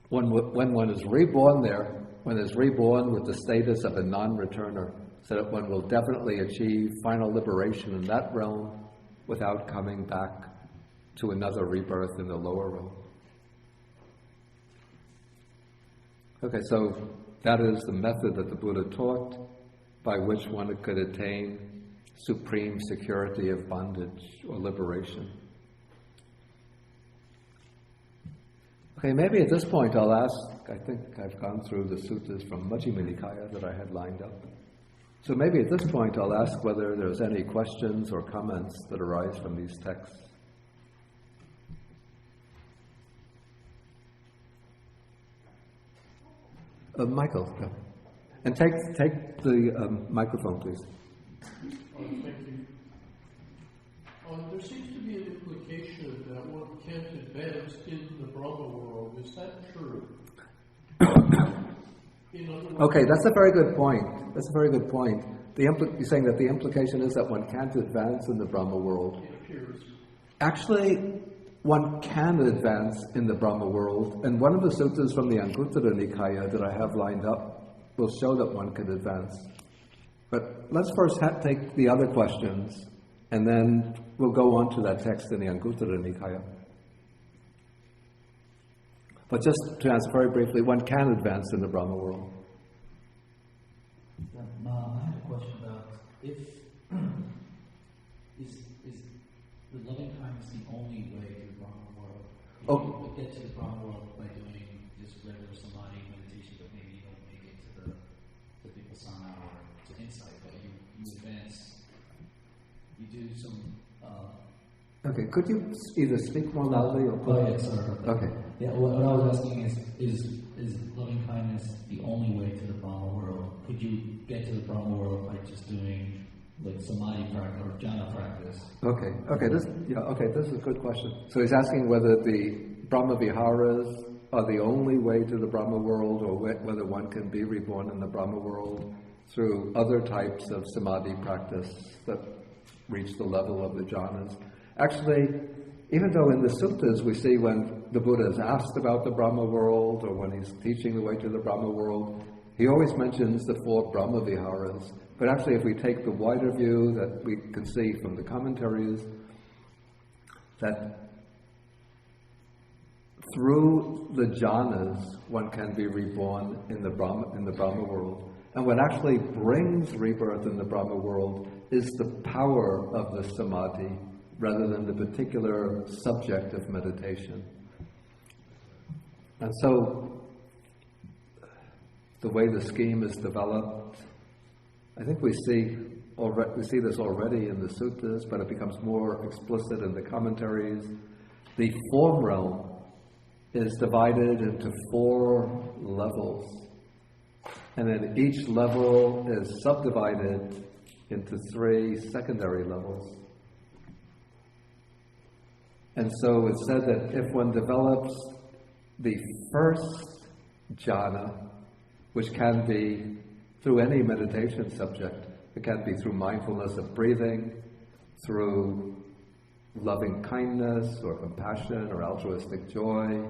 Speaker 1: when one is reborn there, one is reborn with the status of a non-returner, so that one will definitely achieve final liberation in that realm without coming back to another rebirth in the lower realm. Okay, so that is the method that the Buddha taught by which one could attain supreme security of bondage or liberation. Okay, maybe at this point I'll ask, I think I've gone through the suttas from Majjhima Nikāya that I had lined up. So maybe at this point I'll ask whether there's any questions or comments that arise from these texts. Michael, go. And take the microphone, please.
Speaker 5: Thank you. There seems to be an implication that one can't advance in the Brahma world. Is that true? In other words,
Speaker 1: Okay, that's a very good point. That's a very good point. You're saying that the implication is that one can't advance in the Brahma world.
Speaker 5: it appears.
Speaker 1: Actually, one can advance in the Brahma world, and one of the suttas from the Anguttara Nikāya that I have lined up will show that one can advance. But let's first take the other questions, and then we'll go on to that text in the Anguttara Nikāya. But just to answer very briefly, one can advance in the Brahma world.
Speaker 7: I had a question about if is the loving kindness the only way to the Brahma world? You get to the Brahma world by doing just regular samadhi meditation, but maybe you don't make it to the vipassana or to insight, but you advance. You do some.
Speaker 1: Okay, could you either speak more loudly or
Speaker 7: Oh yeah, sorry.
Speaker 1: Okay.
Speaker 7: Yeah, what I was asking is loving kindness the only way to the Brahma world? Could you get to the Brahma world by just doing like samadhi practice or jhana practice?
Speaker 1: Okay, this is a good question. So he's asking whether the Brahma Viharas are the only way to the Brahma world, or whether one can be reborn in the Brahma world through other types of samadhi practice that reach the level of the jhanas. Actually, even though in the suttas we see when the Buddha is asked about the Brahma world, or when he's teaching the way to the Brahma world, he always mentions the 4 Brahma Viharas. But actually, if we take the wider view that we can see from the commentaries, that through the jhanas one can be reborn in the Brahma world. And what actually brings rebirth in the Brahma world is the power of the samadhi, rather than the particular subject of meditation. And so, the way the scheme is developed, I think we see this already in the suttas, but it becomes more explicit in the commentaries. The form realm is divided into 4 levels, and then each level is subdivided into 3 secondary levels. And so it's said that if one develops the first jhana, which can be through any meditation subject, it can be through mindfulness of breathing, through loving kindness or compassion or altruistic joy,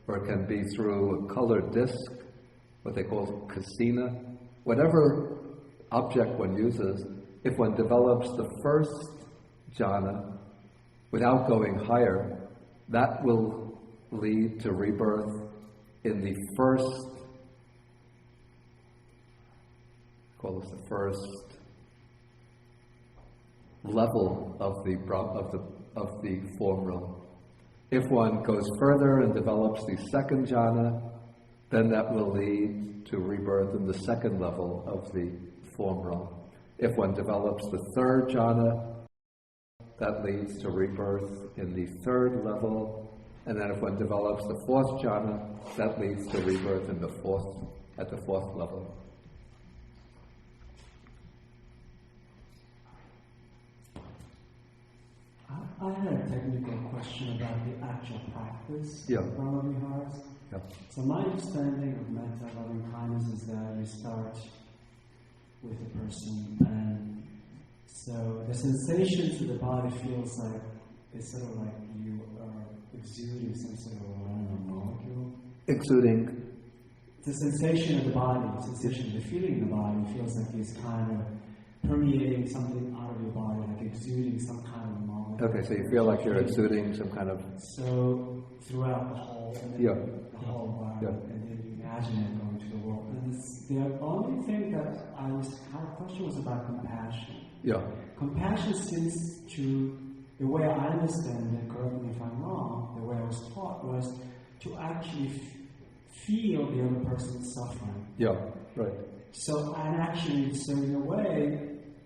Speaker 1: or it can be through a colored disc, what they call kasina. Whatever object one uses, if one develops the first jhana, without going higher, that will lead to rebirth in the first, call this the first level of the form realm. If one goes further and develops the second jhana, then that will lead to rebirth in the second level of the form realm. If one develops the third jhana, that leads to rebirth in the third level, and then if one develops the 4th jhana, that leads to rebirth in the 4th level.
Speaker 4: I had a technical question about the actual practice
Speaker 1: Yeah.
Speaker 4: of Brahma Viharas.
Speaker 1: Yeah.
Speaker 4: So my understanding of metta, loving kindness, is that you start with a person, and so the sensation to the body feels like it's sort of like you are exuding some sort of molecule.
Speaker 1: Exuding.
Speaker 4: The sensation of the body, the feeling in the body feels like it's kind of permeating something out of your body, like exuding some kind of molecule.
Speaker 1: Okay, so you feel like you're exuding some kind of...
Speaker 4: So throughout the whole, and then
Speaker 1: Yeah.
Speaker 4: the whole body,
Speaker 1: Yeah.
Speaker 4: and then you imagine it going to the world. And the only thing that I was kind of question was about compassion.
Speaker 1: Yeah.
Speaker 4: Compassion seems to, the way I understand it, correct me if I'm wrong, the way I was taught was to actually feel the other person's suffering.
Speaker 1: Yeah, right.
Speaker 4: So, and actually, so in a way,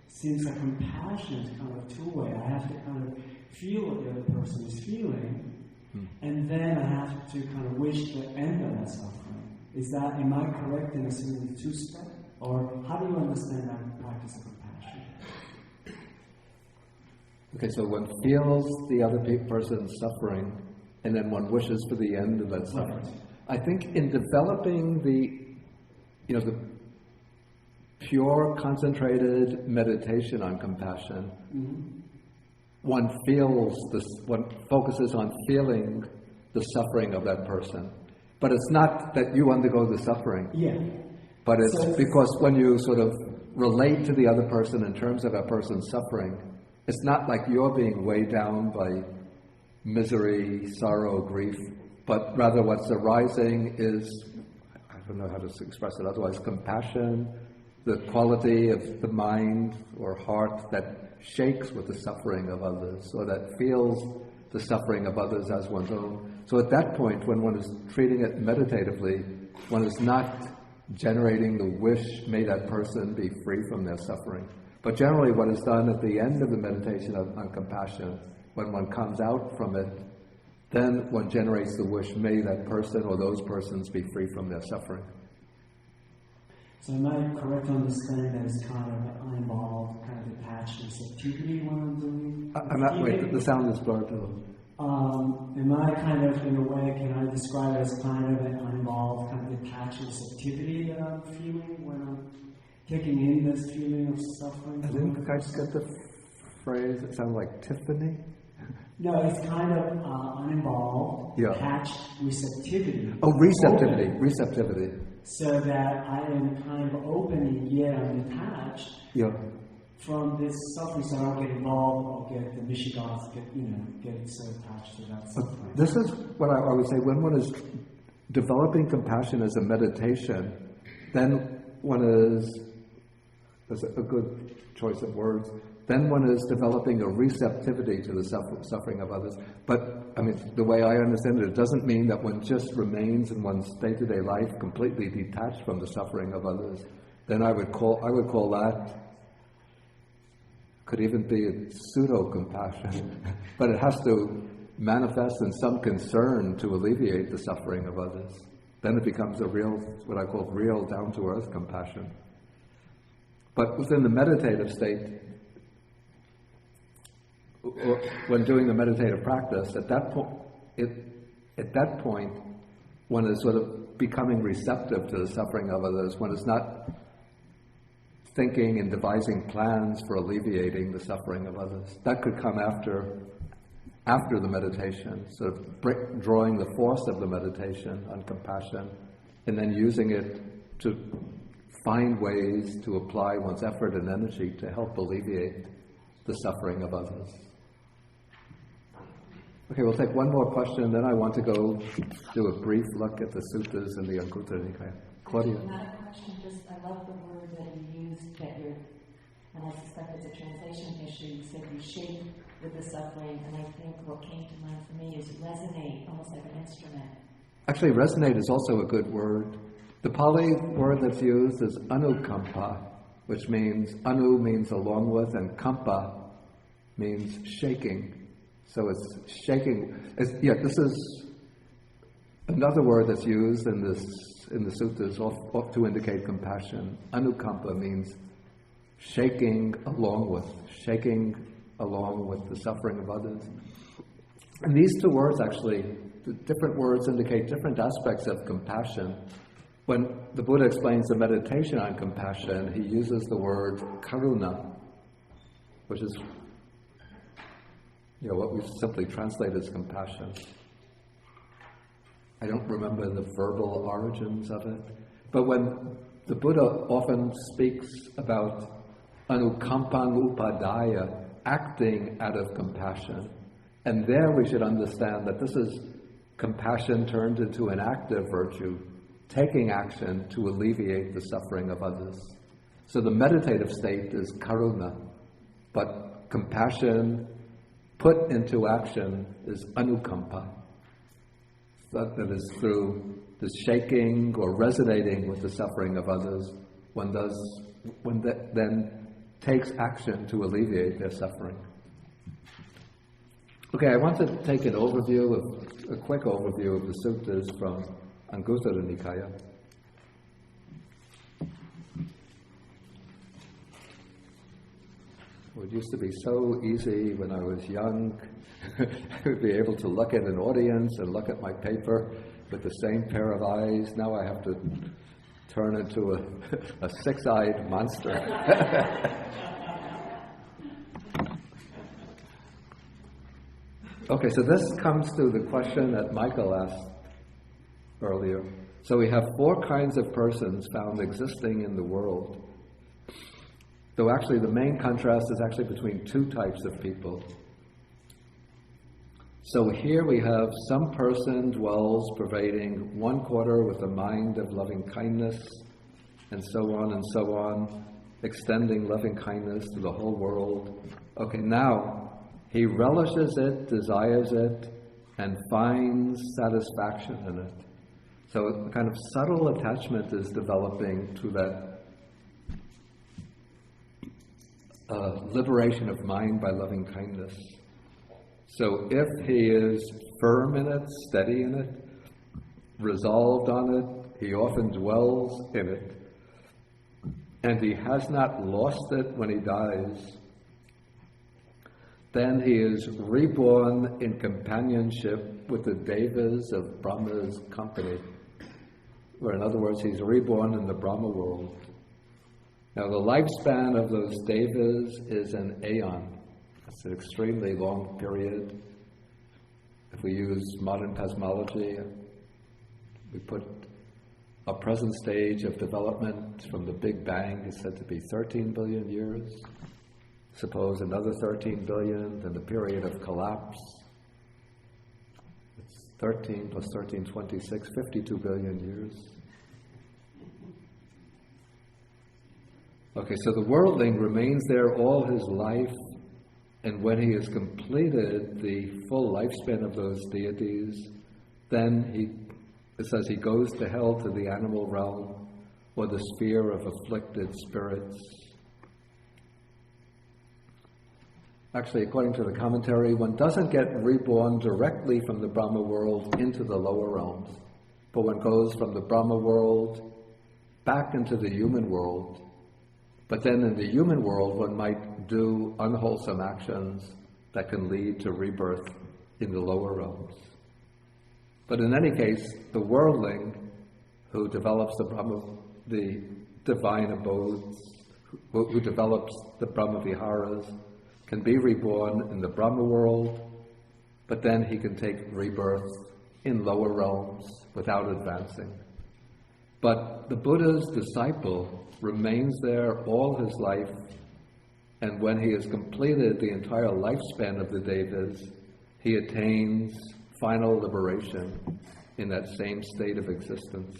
Speaker 4: since a compassion is kind of two-way, I have to kind of feel what the other person is feeling, and then I have to kind of wish the end of that suffering. Am I correct in assuming the two-step? Or how do you understand that practice of compassion?
Speaker 1: Okay, so one feels the other person suffering, and then one wishes for the end of that suffering.
Speaker 4: Right.
Speaker 1: I think in developing the pure, concentrated meditation on compassion, one focuses on feeling the suffering of that person. But it's not that you undergo the suffering.
Speaker 4: Yeah.
Speaker 1: But it's because when you sort of relate to the other person in terms of that person's suffering, it's not like you're being weighed down by misery, sorrow, grief, but rather what's arising is, I don't know how to express it otherwise, compassion, the quality of the mind or heart that shakes with the suffering of others, or that feels the suffering of others as one's own. So at that point, when one is treating it meditatively, one is not generating the wish, may that person be free from their suffering. But generally what is done at the end of the meditation on compassion, when one comes out from it, then one generates the wish, may that person or those persons be free from their suffering.
Speaker 4: So am I correct to understand that it's kind of uninvolved, kind of detached receptivity when I'm doing?
Speaker 1: I'm not, wait, the sound is blurred a little.
Speaker 4: Am I kind of, in a way, can I describe it as kind of an uninvolved, kind of detached receptivity that I'm feeling when I'm taking in this feeling of suffering?
Speaker 1: I didn't quite get the phrase, it sounded like Tiffany.
Speaker 4: No, it's kind of uninvolved, detached receptivity.
Speaker 1: Oh, receptivity, receptivity.
Speaker 4: So that I am kind of open and yet I'm detached from this suffering, so I don't get involved or get the mishigas, get so attached to that suffering.
Speaker 1: This is what I would say, when one is developing compassion as a meditation, then one is, that's a good choice of words, then one is developing a receptivity to the suffering of others. But, I mean, the way I understand it, it doesn't mean that one just remains in one's day-to-day life completely detached from the suffering of others. Then I would call that, could even be a pseudo-compassion, but it has to manifest in some concern to alleviate the suffering of others. Then it becomes a real, what I call real down-to-earth compassion. But within the meditative state, or when doing the meditative practice, at that point, one is sort of becoming receptive to the suffering of others. One is not thinking and devising plans for alleviating the suffering of others. That could come after the meditation, sort of drawing the force of the meditation on compassion, and then using it to find ways to apply one's effort and energy to help alleviate the suffering of others. Okay, we'll take one more question, and then I want to go do a brief look at the suttas and the Anguttara Nikāya. Claudia?
Speaker 8: Not a question, just I love the word that you used, and I suspect it's a translation issue. You said you shape with the suffering, and I think what came to mind for me is resonate, almost like an instrument.
Speaker 1: Actually, resonate is also a good word. The Pali word that's used is anukampa, which means, anu means along with, and kampa means shaking. So it's shaking. This is another word that's used in the suttas to indicate compassion. Anukampa means shaking along with the suffering of others. And these two words actually, the different words indicate different aspects of compassion. When the Buddha explains the meditation on compassion, he uses the word karuna, which is what we simply translate as compassion. I don't remember the verbal origins of it, but when the Buddha often speaks about anukampang upadaya, acting out of compassion, and there we should understand that this is compassion turned into an active virtue, taking action to alleviate the suffering of others. So the meditative state is karuna, but compassion put into action is anukampa. That is through the shaking or resonating with the suffering of others, then takes action to alleviate their suffering. Okay, I want to take a quick overview of the suttas from Anguttara Nikāya. It used to be so easy when I was young. I would be able to look at an audience and look at my paper with the same pair of eyes. Now I have to turn into a six-eyed monster. Okay, so this comes to the question that Michael asked earlier. So we have four kinds of persons found existing in the world. Though actually the main contrast is actually between two types of people. So here we have some person dwells pervading one quarter with a mind of loving kindness, and so on, extending loving kindness to the whole world. Okay, now he relishes it, desires it, and finds satisfaction in it. So a kind of subtle attachment is developing to that liberation of mind by loving kindness. So if he is firm in it, steady in it, resolved on it, he often dwells in it, and he has not lost it when he dies, then he is reborn in companionship with the devas of Brahma's company. Or in other words, he's reborn in the Brahma-world. Now the lifespan of those devas is an aeon. It's an extremely long period. If we use modern cosmology, we put a present stage of development from the Big Bang is said to be 13 billion years. Suppose another 13 billion, then the period of collapse. It's 13 plus 13, 26, 52 billion years. Okay, so the worldling remains there all his life, and when he has completed the full lifespan of those deities, then it says he goes to hell, to the animal realm, or the sphere of afflicted spirits. Actually, according to the commentary, one doesn't get reborn directly from the Brahma world into the lower realms, but one goes from the Brahma world back into the human world. But then in the human world, one might do unwholesome actions that can lead to rebirth in the lower realms. But in any case, the worldling who develops the divine abodes, who develops the Brahma Viharas, can be reborn in the Brahma world, but then he can take rebirth in lower realms without advancing. But the Buddha's disciple remains there all his life, and when he has completed the entire lifespan of the devas, he attains final liberation in that same state of existence.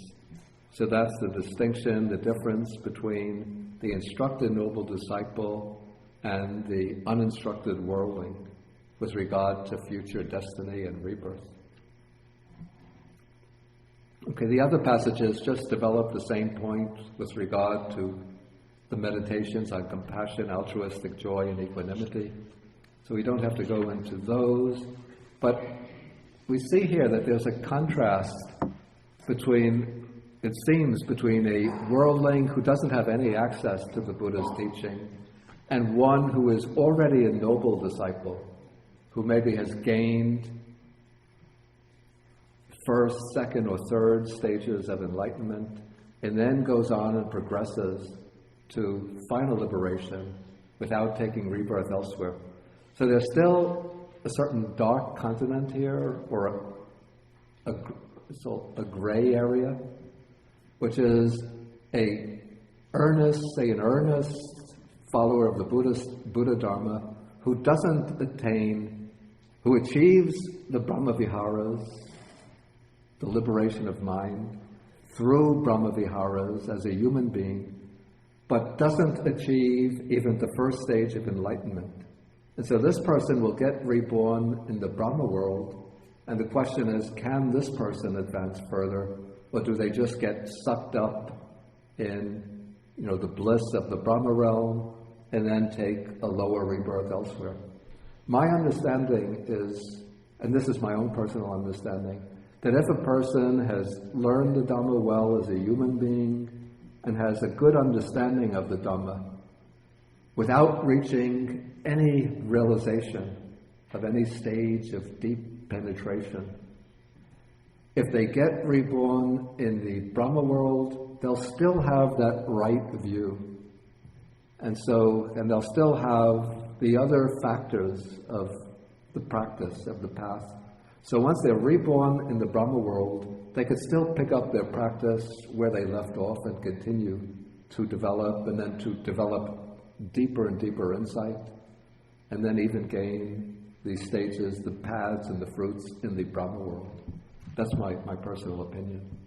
Speaker 1: So that's the distinction, the difference between the instructed noble disciple and the uninstructed worldling with regard to future destiny and rebirth. Okay, the other passages just develop the same point with regard to the meditations on compassion, altruistic joy, and equanimity. So we don't have to go into those. But we see here that there's a contrast between a worldling who doesn't have any access to the Buddha's teaching and one who is already a noble disciple, who maybe has gained first, second, or third stages of enlightenment, and then goes on and progresses to final liberation without taking rebirth elsewhere. So there's still a certain dark continent here, or a gray area, which is an earnest follower of the Buddha Dharma who achieves the Brahma Viharas, the liberation of mind, through Brahma Viharas as a human being, but doesn't achieve even the first stage of enlightenment. And so this person will get reborn in the Brahma world, and the question is, can this person advance further, or do they just get sucked up in, the bliss of the Brahma realm, and then take a lower rebirth elsewhere. My understanding is, and this is my own personal understanding, that if a person has learned the Dhamma well as a human being and has a good understanding of the Dhamma, without reaching any realization of any stage of deep penetration, if they get reborn in the Brahma world, they'll still have that right view. And they'll still have the other factors of the practice, of the path. So once they're reborn in the Brahma world, they could still pick up their practice where they left off and continue to develop, and then to develop deeper and deeper insight, and then even gain these stages, the paths and the fruits in the Brahma world. That's my personal opinion.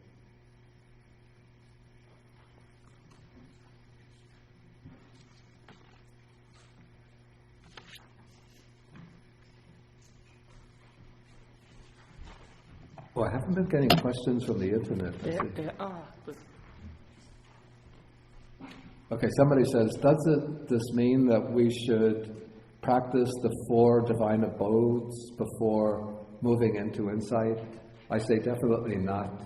Speaker 1: Well, I haven't been getting questions from the internet.
Speaker 9: There are. But
Speaker 1: Okay, somebody says, this mean that we should practice the 4 divine abodes before moving into insight? I say definitely not.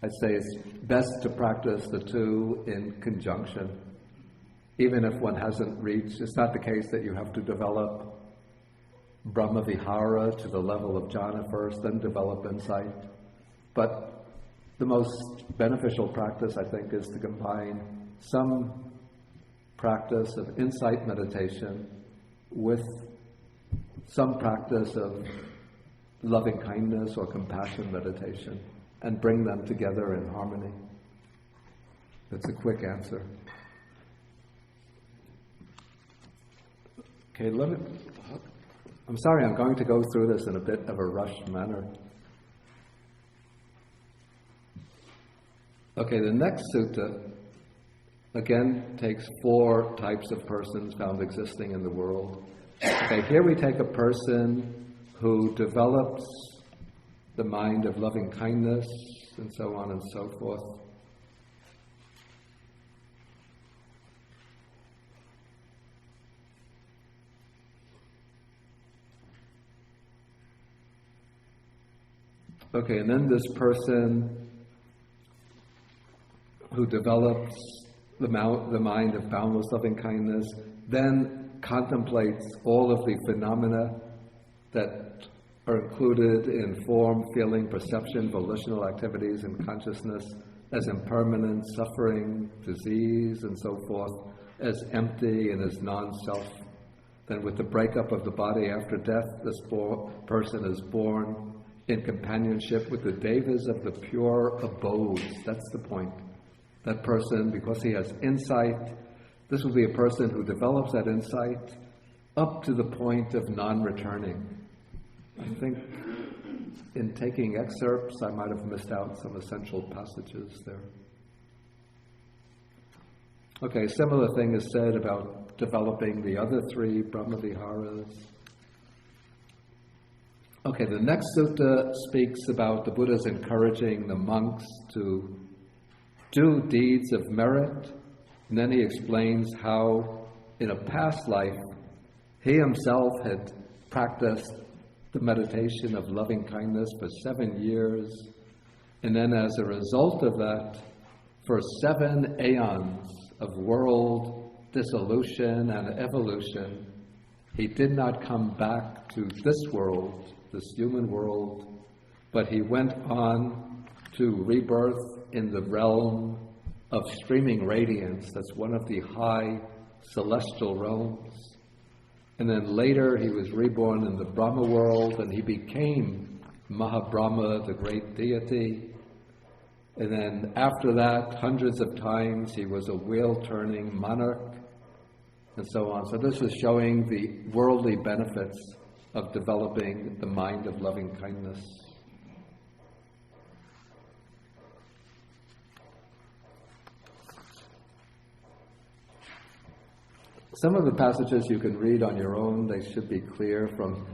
Speaker 1: I'd say it's best to practice the 2 in conjunction. Even if one hasn't reached, it's not the case that you have to develop Brahma-vihara to the level of jhana first, then develop insight. But the most beneficial practice, I think, is to combine some practice of insight meditation with some practice of loving kindness or compassion meditation, and bring them together in harmony. That's a quick answer. Okay, I'm sorry, I'm going to go through this in a bit of a rushed manner. Okay, the next sutta, again, takes 4 types of persons found existing in the world. Okay, here we take a person who develops the mind of loving kindness, and so on and so forth. Okay, and then this person who develops the mind of boundless loving kindness then contemplates all of the phenomena that are included in form, feeling, perception, volitional activities, and consciousness as impermanent, suffering, disease, and so forth, as empty and as non-self. Then with the breakup of the body after death, this person is born in companionship with the devas of the pure abodes. That's the point. That person, because he has insight, this will be a person who develops that insight up to the point of non-returning. I think in taking excerpts, I might have missed out some essential passages there. Okay, a similar thing is said about developing the other 3 Brahma-viharas. Okay, the next sutta speaks about the Buddha's encouraging the monks to do deeds of merit, and then he explains how in a past life he himself had practiced the meditation of loving kindness for 7 years, and then as a result of that, for 7 aeons of world dissolution and evolution, he did not come back to this world, this human world, but he went on to rebirth in the realm of streaming radiance. That's one of the high celestial realms. And then later he was reborn in the Brahma world, and he became Mahabrahma, the great deity. And then after that, hundreds of times, he was a wheel-turning monarch, and so on. So this is showing the worldly benefits of developing the mind of loving kindness. Some of the passages you can read on your own. They should be clear from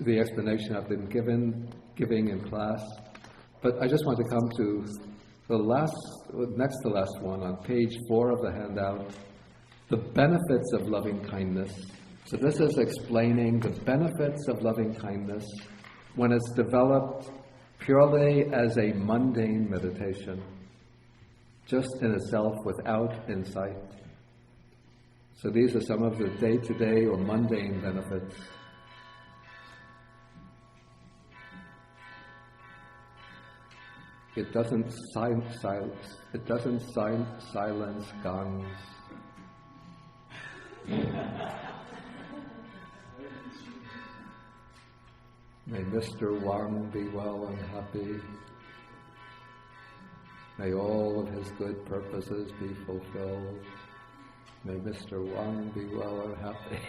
Speaker 1: the explanation I've been giving in class. But I just want to come to The next to last one, on page 4 of the handout, the benefits of loving kindness. So this is explaining the benefits of loving kindness when it's developed purely as a mundane meditation, just in itself without insight. So these are some of the day-to-day or mundane benefits. It doesn't silence gongs. May Mr. Wang be well and happy. May all of his good purposes be fulfilled. May Mr. Wang be well and happy.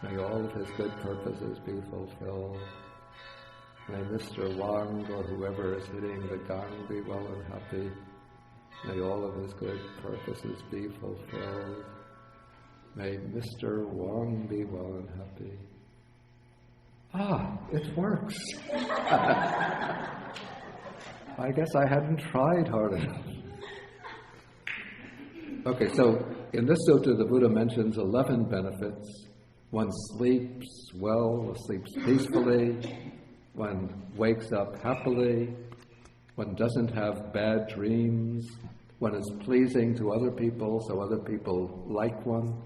Speaker 1: May all of his good purposes be fulfilled. May Mr. Wang or whoever is hitting the gong be well and happy. May all of his good purposes be fulfilled. May Mr. Wang be well and happy. Ah, it works. I guess I hadn't tried hard enough. Okay, so in this sutta, the Buddha mentions 11 benefits. One sleeps well, sleeps peacefully. One wakes up happily. One doesn't have bad dreams. One is pleasing to other people, so other people like one.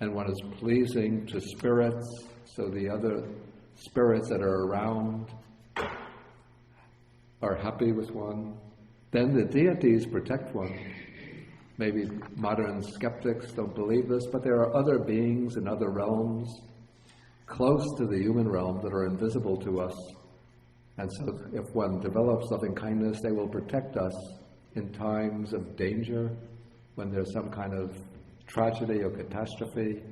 Speaker 1: And one is pleasing to spirits, so the other spirits that are around are happy with one. Then the deities protect one. Maybe modern skeptics don't believe this, but there are other beings in other realms close to the human realm that are invisible to us. And so if one develops loving kindness, they will protect us in times of danger, when there's some kind of tragedy or catastrophe.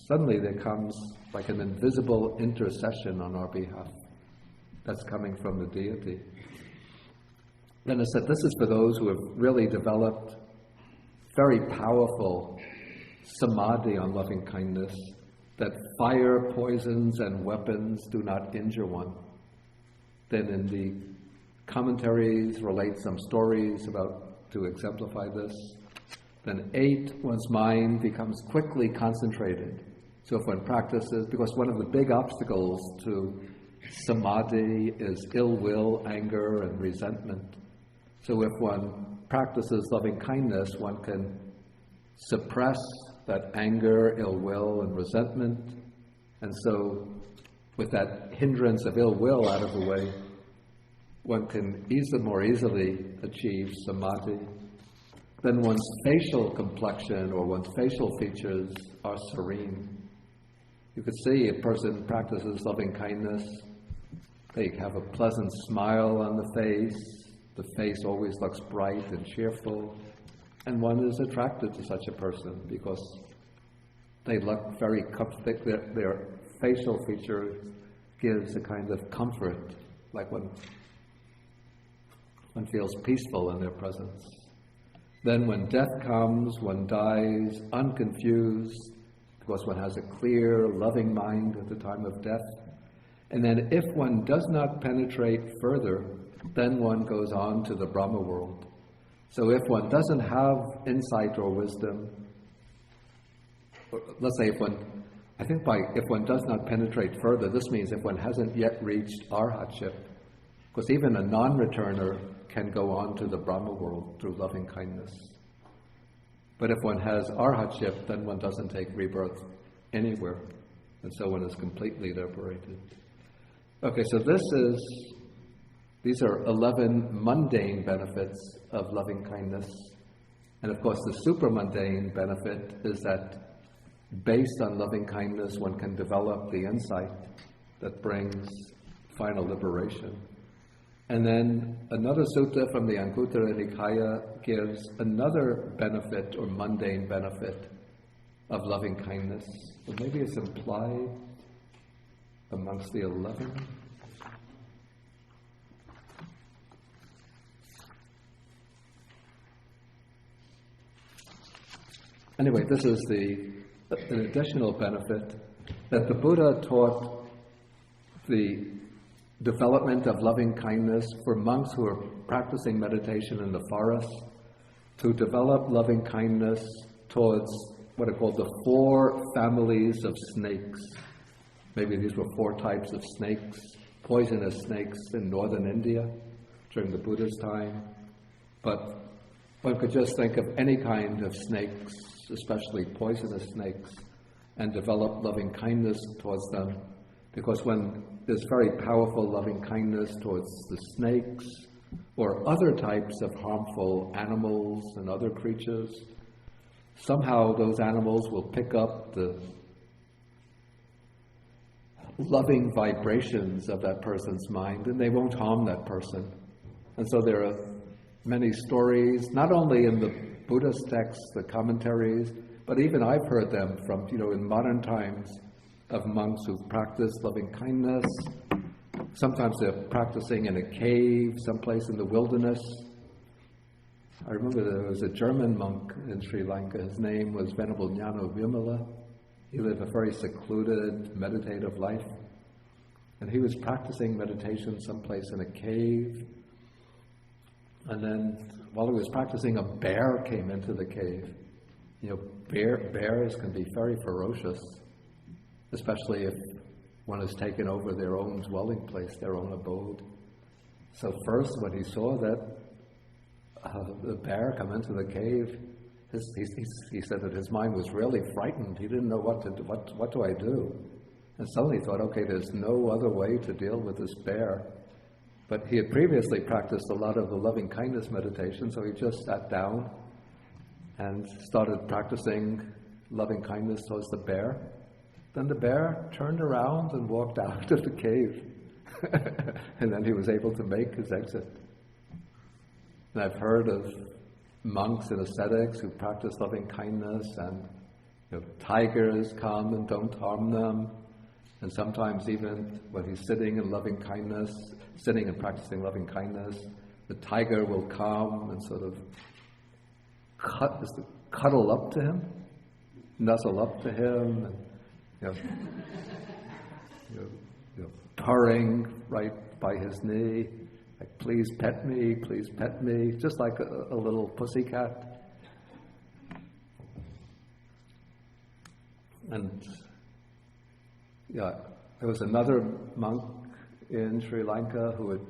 Speaker 1: Suddenly there comes like an invisible intercession on our behalf that's coming from the deity. Then I said this is for those who have really developed very powerful samadhi on loving kindness, that fire, poisons, and weapons do not injure one. Then in the commentaries relate some stories about to exemplify this. Then 8, one's mind becomes quickly concentrated. So if one practices, because one of the big obstacles to samadhi is ill will, anger, and resentment. So if one practices loving kindness, one can suppress that anger, ill will, and resentment. And so with that hindrance of ill will out of the way, one can more easily achieve samadhi. Then one's facial complexion or one's facial features are serene. You could see a person practices loving kindness, they have a pleasant smile on the face always looks bright and cheerful, and one is attracted to such a person because they look very comfortable. Their facial feature gives a kind of comfort, like one feels peaceful in their presence. Then when death comes, one dies unconfused because one has a clear, loving mind at the time of death. And then if one does not penetrate further, then one goes on to the Brahma-world. So if one doesn't have insight or wisdom, let's say if one does not penetrate further, this means if one hasn't yet reached arhatship, because even a non-returner can go on to the Brahma-world through loving kindness. But if one has arhatship, then one doesn't take rebirth anywhere, and so one is completely liberated. Okay, so these are 11 mundane benefits of loving kindness. And of course, the supramundane benefit is that based on loving kindness, one can develop the insight that brings final liberation. And then another sutta from the Anguttara Nikāya gives another benefit or mundane benefit of loving kindness. So maybe it's implied amongst the 11. Anyway, this is an additional benefit that the Buddha taught the development of loving kindness for monks who are practicing meditation in the forest, to develop loving kindness towards what are called the 4 families of snakes. Maybe these were 4 types of snakes, poisonous snakes in northern India during the Buddha's time. But one could just think of any kind of snakes, especially poisonous snakes, and develop loving kindness towards them. Because when there's very powerful loving kindness towards the snakes or other types of harmful animals and other creatures, somehow those animals will pick up the loving vibrations of that person's mind, and they won't harm that person. And so there are many stories, not only in the Buddhist texts, the commentaries, but even I've heard them from, in modern times, of monks who've practiced loving kindness. Sometimes they're practicing in a cave, someplace in the wilderness. I remember there was a German monk in Sri Lanka. His name was Venerable Jnana Vimala. He lived a very secluded, meditative life. And he was practicing meditation someplace in a cave. And then, while he was practicing, a bear came into the cave. Bears can be very ferocious, especially if one has taken over their own dwelling place, their own abode. So first, when he saw that the bear come into the cave, he said that his mind was really frightened. He didn't know what to do. What do I do? And suddenly he thought, okay, there's no other way to deal with this bear. But he had previously practiced a lot of the loving kindness meditation, so he just sat down and started practicing loving kindness towards the bear. Then the bear turned around and walked out of the cave. And then he was able to make his exit. And I've heard of monks and ascetics who practice loving kindness, and tigers come and don't harm them. And sometimes even when he's sitting in loving kindness, sitting and practicing loving kindness, the tiger will come and sort of cuddle up to him, nuzzle up to him, and purring right by his knee, like, please pet me, just like a little pussycat. And there was another monk in Sri Lanka who had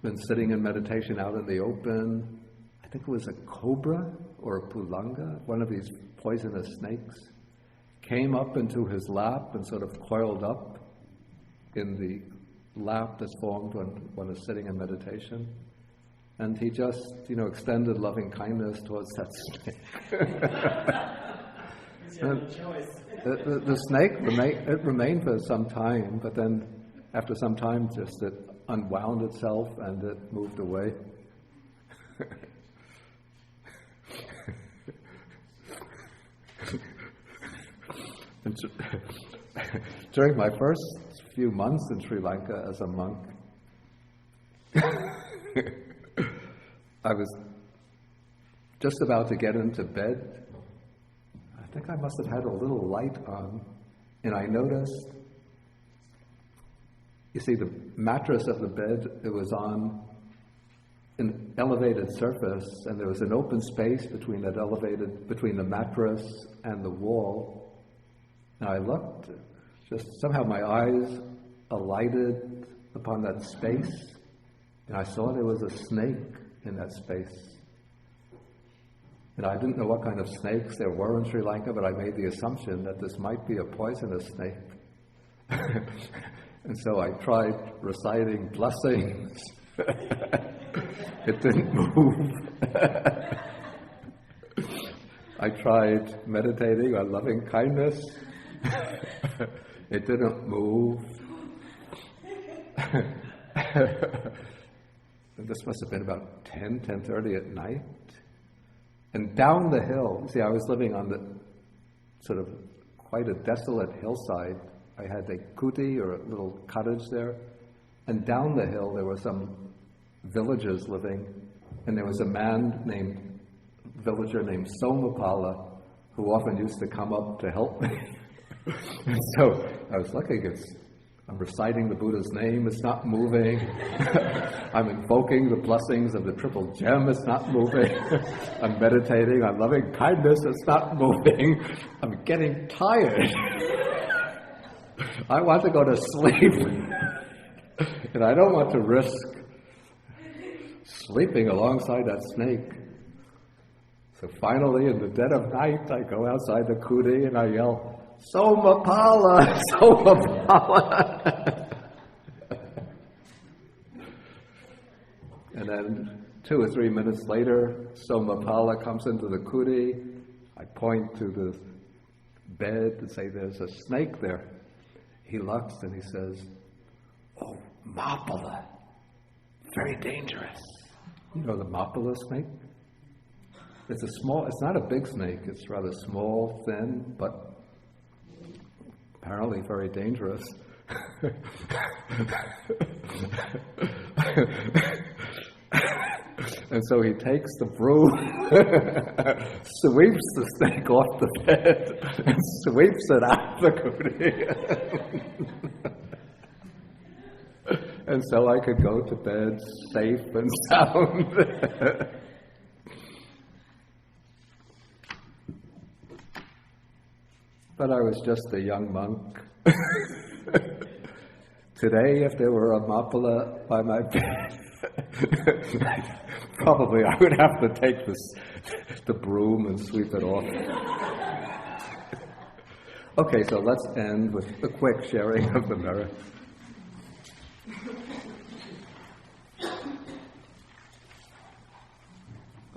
Speaker 1: been sitting in meditation out in the open. I think it was a cobra or a pulanga, one of these poisonous snakes, came up into his lap and sort of coiled up in the lap that's formed when one is sitting in meditation. And he just, extended loving kindness towards that snake. The snake remained for some time, but then after some time just it unwound itself and it moved away. During my first few months in Sri Lanka as a monk, I was just about to get into bed. I think I must have had a little light on, and I noticed, you see, the mattress of the bed, it was on an elevated surface, and there was an open space between the mattress and the wall. And I looked, just somehow my eyes alighted upon that space, and I saw there was a snake in that space. And I didn't know what kind of snakes there were in Sri Lanka, but I made the assumption that this might be a poisonous snake. And so I tried reciting blessings. It didn't move. I tried meditating on loving kindness. It didn't move. And this must have been about 10:30 at night. And down the hill, see, I was living on the sort of quite a desolate hillside. I had a kuti, or a little cottage there. And down the hill there were some villagers living. And there was a villager named Somapala, who often used to come up to help me. And so I was looking, I'm reciting the Buddha's name, it's not moving. I'm invoking the blessings of the triple gem, it's not moving. I'm meditating on loving kindness, it's not moving. I'm getting tired. I want to go to sleep. And I don't want to risk sleeping alongside that snake. So finally, in the dead of night, I go outside the kuti and I yell, "Somapala! Somapala!" And then 2 or 3 minutes later, Somapala comes into the kuti. I point to the bed and say, "There's a snake there." He looks and he says, "Oh, Mapala, very dangerous." You know the Mapala snake? It's not a big snake, it's rather small, thin, but apparently very dangerous. And so he takes the broom, sweeps the snake off the bed, and sweeps it out the kuti. And so I could go to bed safe and sound. But I was just a young monk. Today, if there were a mapala by my bed, probably I would have to take the broom and sweep it off. Okay, so let's end with a quick sharing of the merit.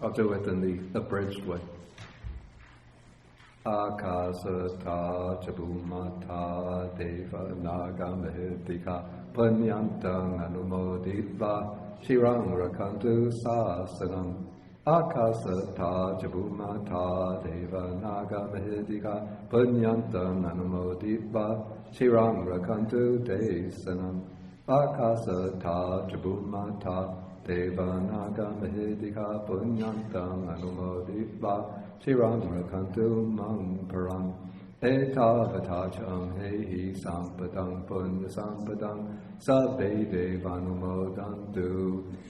Speaker 1: I'll do it in the abridged way. Akasata chabumata deva nagamahidika panyantang anumoditva shirang rakantu sasanam. Akasata chabumata deva nagamahidika panyantang anumoditva shirang rakantu desanam. Akasata chabumata Deva Naga Mahidika Punyantang Anumoditva Shirang Rakantu Mang Param Eta Vatachang Hehi Sampadang Punya Sampadang Sabbe Devanumodantu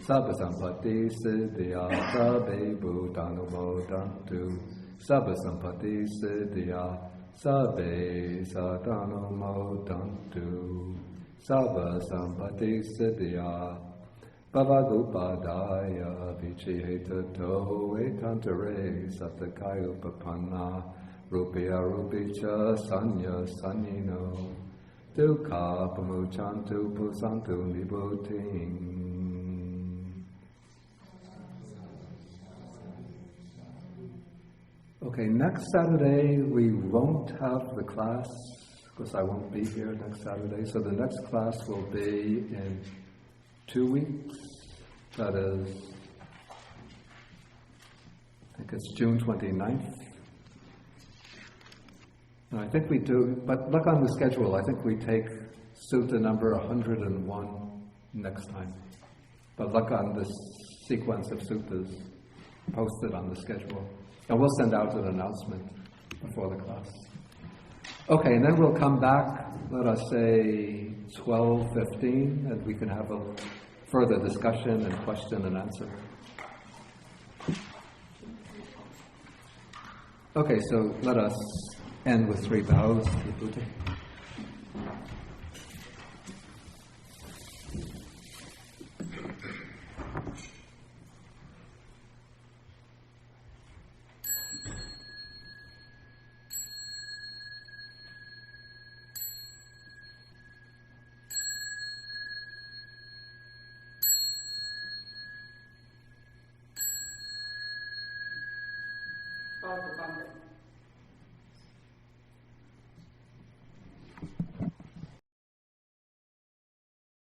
Speaker 1: Sabba Sampati Siddhya Sabbe Bhutanumodantu Sabba Sampati Siddhya Sabbe Satanumodantu Sabba Sampati Siddhya Bhavagupadaya vichihetato etantare satakaya upapanna rupya rupicha sanya sanyino dukkha pamuchantu pusantu nibuting. Okay, next Saturday we won't have the class because I won't be here next Saturday. So the next class will be in 2 weeks, that is, I think it's June 29th. And I think we do, but look on the schedule, I think we take Sutta number 101 next time. But look on this sequence of suttas posted on the schedule. And we'll send out an announcement before the class. Okay, and then we'll come back, let us say 12:15, and we can have a further discussion and question and answer. Okay, so let us end with 3 bows to the Buddha.
Speaker 9: Father,